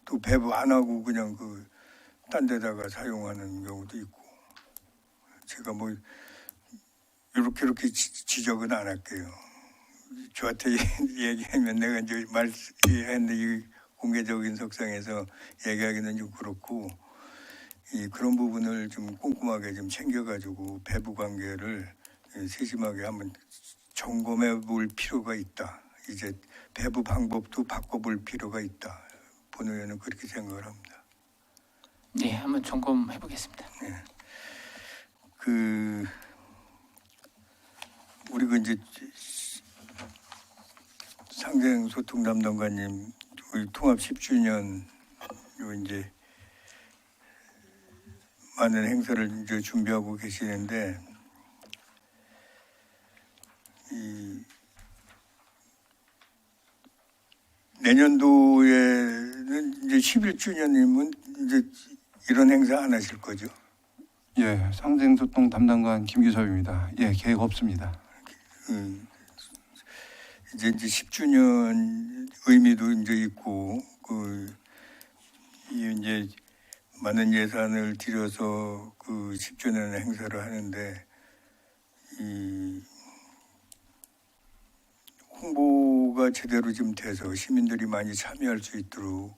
또 배부 안 하고 그냥 그 딴 데다가 사용하는 경우도 있고. 제가 뭐 이렇게 지적은 안 할게요. 저한테 얘기하면 내가 이제 말했는데 이 공개적인 석상에서 얘기하기는 좀 그렇고, 그런 부분을 좀 꼼꼼하게 좀 챙겨가지고 배부 관계를 세심하게 한번 점검해 볼 필요가 있다. 이제 배부 방법도 바꿔볼 필요가 있다. 본 의원은 그렇게 생각을 합니다. 네, 한번 점검해 보겠습니다. 네. 우리 그 이제 상생 소통 담당관님 우리 통합 10주년 이제 많은 행사를 이제 준비하고 계시는데, 내년도에는 이제 11주년이면 이제 이런 행사 안 하실 거죠? 예, 상생소통 담당관 김규섭입니다. 예, 계획 없습니다. 이제 10주년 의미도 이제 있고, 이제 많은 예산을 들여서 그 10주년 행사를 하는데, 이 홍보가 제대로 좀 돼서 시민들이 많이 참여할 수 있도록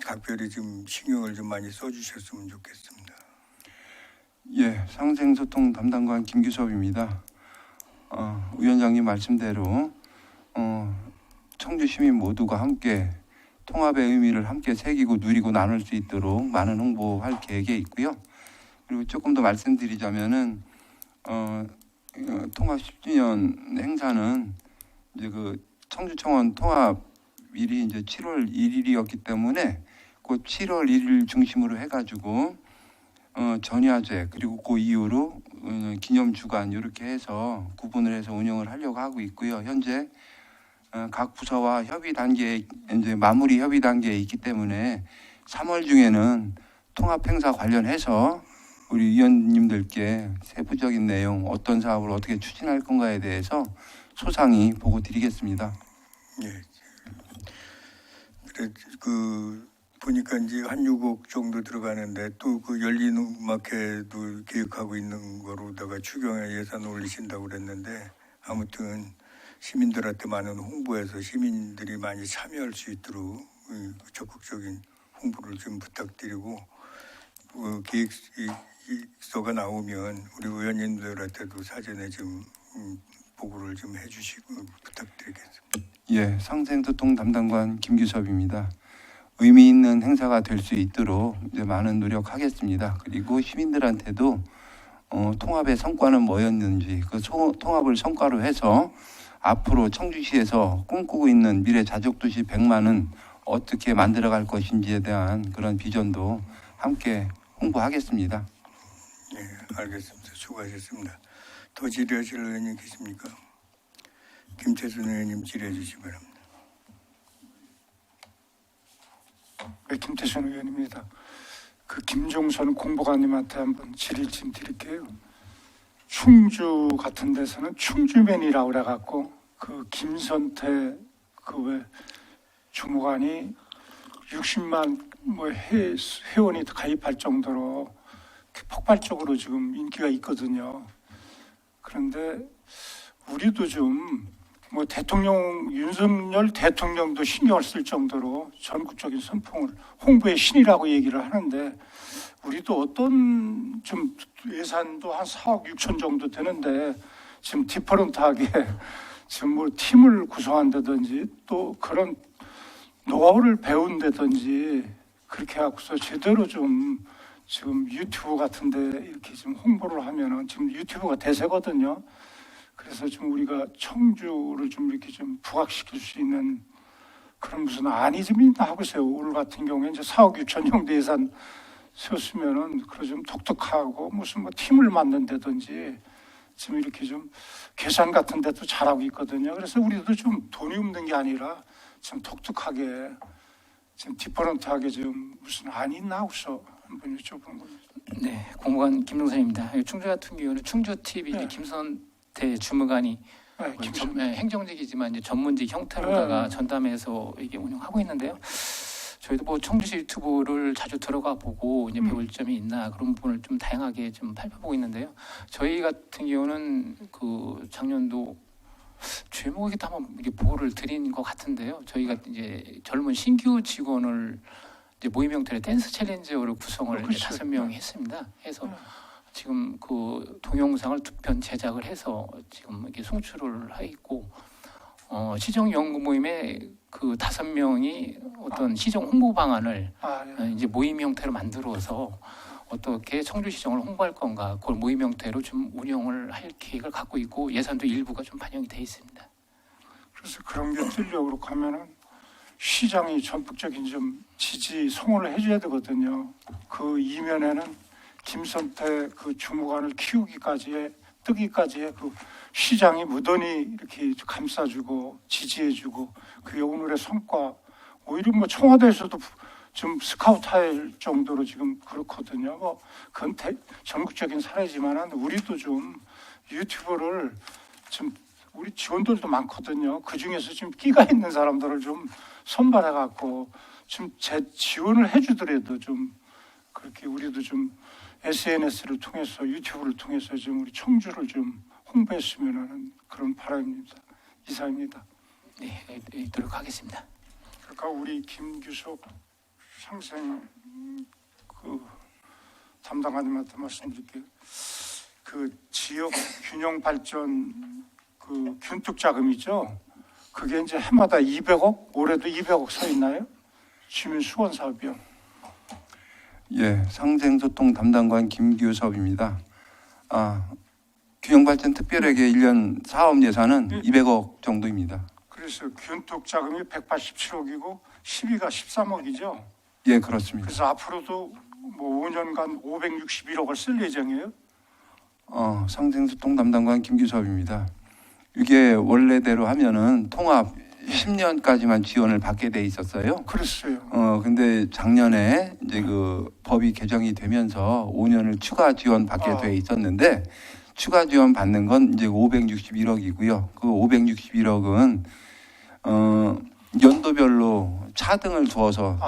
각별히 좀 신경을 좀 많이 써주셨으면 좋겠습니다. 예, 상생소통 담당관 김규섭입니다. 위원장님 말씀대로 청주 시민 모두가 함께 통합의 의미를 함께 새기고 누리고 나눌 수 있도록 많은 홍보할 계획에 있고요. 그리고 조금 더 말씀드리자면은 통합 10주년 행사는 이제 그 청주청원 통합일이 이제 7월 1일이었기 때문에 그 7월 1일 중심으로 해가지고 전야제 그리고 그 이후로 기념 주간 이렇게 해서 구분을 해서 운영을 하려고 하고 있고요. 현재 각 부서와 협의 단계에 이제 마무리 협의 단계에 있기 때문에 3월 중에는 통합 행사 관련해서 우리 위원님들께 세부적인 내용 어떤 사업을 어떻게 추진할 건가에 대해서 소상히 보고 드리겠습니다. 예. 그래 보니까 이제 한 6억 정도 들어가는데 또 그 열린 음악회도 계획하고 있는 거로다가 추경에 예산 올리신다고 그랬는데, 아무튼 시민들한테 많은 홍보해서 시민들이 많이 참여할 수 있도록 적극적인 홍보를 좀 부탁드리고, 계획서가 나오면 우리 의원님들한테도 사전에 좀 보고를 좀 해주시고 부탁드리겠습니다. 예, 상생소통 담당관 김규섭입니다. 의미 있는 행사가 될 수 있도록 이제 많은 노력하겠습니다. 그리고 시민들한테도 통합의 성과는 뭐였는지 그 통합을 성과로 해서 앞으로 청주시에서 꿈꾸고 있는 미래 자족도시 100만은 어떻게 만들어갈 것인지에 대한 그런 비전도 함께 홍보하겠습니다. 네, 알겠습니다. 수고하셨습니다. 더 질의하실 의원님 계십니까? 김태순 의원님 질의해 주시기 바랍니다. 네, 김태순 의원입니다. 그 김종선 공보관님한테 한번 질의 좀 드릴게요. 충주 같은 데서는 충주맨이라고 그래갖고 그 김선태 그 왜 주무관이 60만 뭐 회원이 가입할 정도로 폭발적으로 지금 인기가 있거든요. 그런데 우리도 좀 뭐 대통령 윤석열 대통령도 신경을 쓸 정도로 전국적인 선풍을 홍보의 신이라고 얘기를 하는데 우리도 어떤 좀 예산도 한 4억 6천 정도 되는데 지금 디퍼런트하게 지금 뭐 팀을 구성한다든지 또 그런 노하우를 배운다든지 그렇게 해갖고서 제대로 좀 지금 유튜브 같은데 이렇게 좀 홍보를 하면은 지금 유튜브가 대세거든요. 그래서 좀 우리가 청주를 좀 이렇게 좀 부각시킬 수 있는 그런 무슨 안이 좀 있나 하고 있어요. 올 같은 경우에 이제 4억 6천 정도 예산 세웠으면은 그런 좀 독특하고 무슨 뭐 팀을 만든다든지 지금 이렇게 좀 계산 같은 데도 잘하고 있거든요. 그래서 우리도 좀 돈이 없는 게 아니라 좀 독특하게 좀 디퍼런트하게 좀 무슨 안이 있나 하고서 한번 여쭤보는 겁니다. 네, 공무관 김동선입니다. 충주 같은 경우는 충주 TV 네. 김선태 주무관이 네, 행정직이지만 이제 전문직 형태로다가 네. 전담해서 이게 운영하고 있는데요. 저희도 뭐 청주시 유튜브를 자주 들어가 보고 이제 배울 점이 있나 그런 부분을 좀 다양하게 좀 살펴보고 있는데요. 저희 같은 경우는 그 작년도 죄목에도 한번 이렇게 보고를 드린 것 같은데요. 저희가 이제 젊은 신규 직원을 이제 모임 형태의 댄스 챌린저로 구성을 그렇죠. 5명이 했습니다. 해서 지금 그 동영상을 2편 제작을 해서 지금 이렇게 송출을 해 있고 시정 연구 모임에 그 5명이 어떤 시정 홍보 방안을 이제 모임 형태로 만들어서 어떻게 청주시정을 홍보할 건가 그걸 모임 형태로 좀 운영을 할 계획을 갖고 있고 예산도 일부가 좀 반영이 돼 있습니다. 그래서 그런 게 뜨려고 하면은 시장이 전폭적인 좀 지지 성원을 해줘야 되거든요. 그 이면에는 김선태 그 주무관을 키우기까지의 뜨기까지의 그 시장이 무던히 이렇게 감싸주고 지지해주고 그게 오늘의 성과 오히려 뭐 청와대에서도 좀 스카우트할 정도로 지금 그렇거든요. 뭐 그건 전국적인 사례지만은 우리도 좀 유튜브를 좀 우리 직원들도 많거든요. 그 중에서 지금 끼가 있는 사람들을 좀 선발해갖고 좀 지원을 해주더라도 좀 그렇게 우리도 좀 SNS를 통해서 유튜브를 통해서 좀 우리 청주를 좀 홍보했으면 하는 그런 바람입니다. 이상입니다. 네, 노력하겠습니다. 그러니까 우리 김규석 상생 그 담당관님한테 말씀드릴게요. 그 지역 균형 발전 그 균뚝 자금이죠. 그게 이제 해마다 200억, 올해도 200억 서 있나요? 주민 수원 사업이요. 예, 상생소통 담당관 김규섭입니다. 균형발전 특별회계 1년 사업 예산은 200억 정도입니다. 그래서 균뚝 자금이 187억이고 시비가 13억이죠. 예, 그렇습니다. 그래서 앞으로도 뭐 5년간 561억을 쓸 예정이에요? 상생소통 담당관 김규섭입니다. 이게 원래대로 하면은 통합 10년까지만 지원을 받게 돼 있었어요. 그랬어요. 근데 작년에 이제 그 법이 개정이 되면서 5년을 추가 지원 받게 돼 있었는데 추가 지원 받는 건 이제 561억이고요. 그 561억은 연도별로 차등을 두어서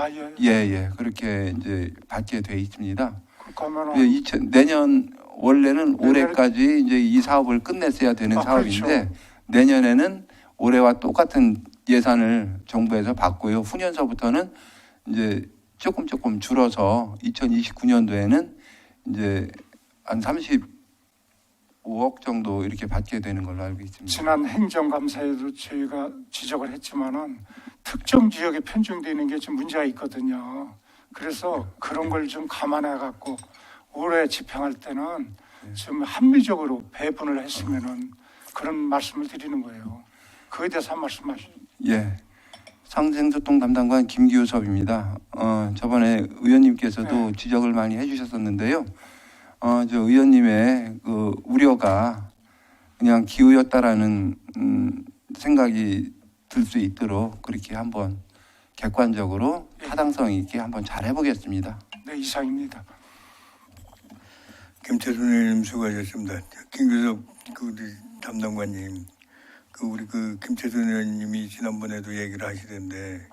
예, 그렇게 이제 받게 돼 있습니다. 그러면 내년 원래는 올해까지 이제 이 사업을 끝냈어야 되는 사업인데 그렇죠. 내년에는 올해와 똑같은 예산을 정부에서 받고요. 후년서부터는 이제 조금 줄어서 2029년도에는 이제 한 35억 정도 이렇게 받게 되는 걸로 알고 있습니다. 지난 행정감사에도 저희가 지적을 했지만은 특정 지역에 편중되는 게 좀 문제가 있거든요. 그래서 그런 걸 좀 감안해 갖고 올해 집행할 때는 좀 합리적으로 배분을 했으면은 그런 말씀을 드리는 거예요. 그에 대해서 한 말씀 하시죠. 예, 상생소통 담당관 김기우섭입니다. 저번에 의원님께서도 지적을 많이 해주셨었는데요. 저 의원님의 그 우려가 그냥 기우였다라는 생각이 들 수 있도록 그렇게 한번 객관적으로 타당성 있게 한번 잘 해보겠습니다. 네, 이상입니다. 김태준 의원님 수고하셨습니다. 김규섭 그 담당관님, 그 우리 그 김태준 의원님이 지난번에도 얘기를 하시던데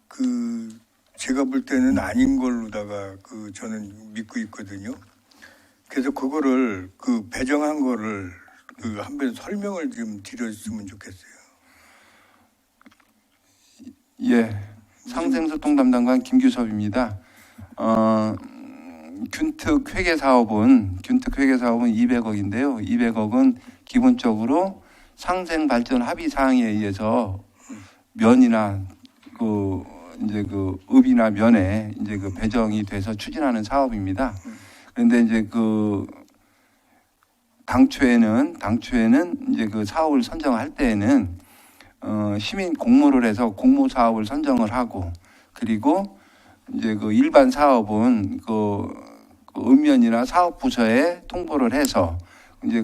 그 제가 볼 때는 아닌 걸로다가 그 저는 믿고 있거든요. 그래서 그거를 그 배정한 거를 그 한번 설명을 좀 드렸으면 좋겠어요. 예, 상생소통 담당관 김규섭입니다. 균특 회계 사업은 200억인데요. 200억은 기본적으로 상생 발전 합의 사항에 의해서 면이나 이제 읍이나 면에 이제 배정이 돼서 추진하는 사업입니다. 그런데 이제 당초에는 이제 사업을 선정할 때에는 시민 공모를 해서 공모 사업을 선정을 하고, 그리고 이제 일반 사업은 읍면이나 사업부서에 통보를 해서 이제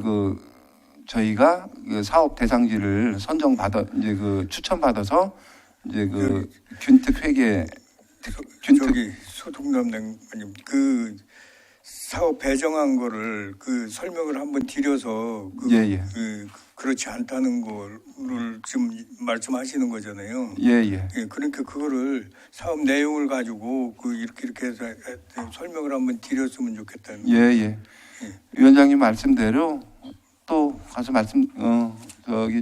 저희가 사업 대상지를 선정받아 이제 추천받아서 이제 균특 회계 저기 소통 담당관님 그 사업 배정한 거를 설명을 한번 드려서 그렇지 않다는 거를 지금 말씀하시는 거잖아요. 예. 그러니까 그거를 사업 내용을 가지고 이렇게 해서 설명을 한번 드렸으면 좋겠다는. 예. 위원장님 말씀대로 또 가서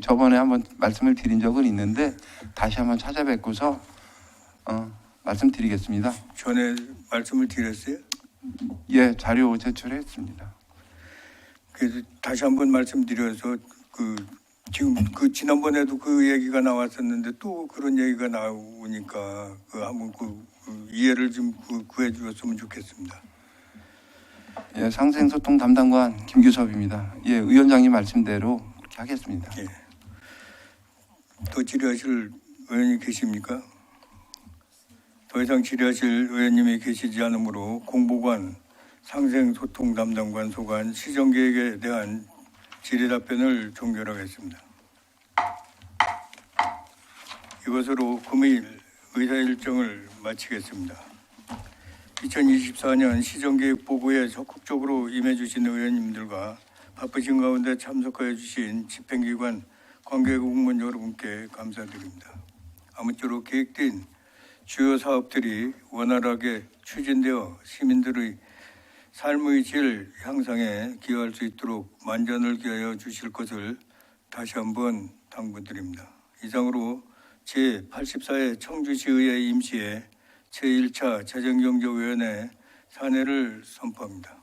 저번에 한번 말씀을 드린 적은 있는데 다시 한번 찾아뵙고서 말씀드리겠습니다. 전에 말씀을 드렸어요? 예, 자료 제출했습니다. 그래서 다시 한번 말씀드려서 지금 지난번에도 그 얘기가 나왔었는데 또 그런 얘기가 나오니까 한번 이해를 좀 구해 주셨으면 좋겠습니다. 예, 상생소통 담당관 김규섭입니다. 예, 위원장님 말씀대로 그렇게 하겠습니다. 예. 또 질의하실 의원이 계십니까? 더 이상 질의하실 의원님이 계시지 않으므로 공보관, 상생소통 담당관 소관, 시정계획에 대한 질의 답변을 종결하겠습니다. 이것으로 금일 의사일정을 마치겠습니다. 2024년 시정계획 보고에 적극적으로 임해주신 의원님들과 바쁘신 가운데 참석하여 주신 집행기관 관계공무원 여러분께 감사드립니다. 아무쪼록 계획된 주요 사업들이 원활하게 추진되어 시민들의 삶의 질 향상에 기여할 수 있도록 만전을 기하여 주실 것을 다시 한번 당부드립니다. 이상으로 제84회 청주시의회 임시회 제1차 재정경제위원회 산회를 선포합니다.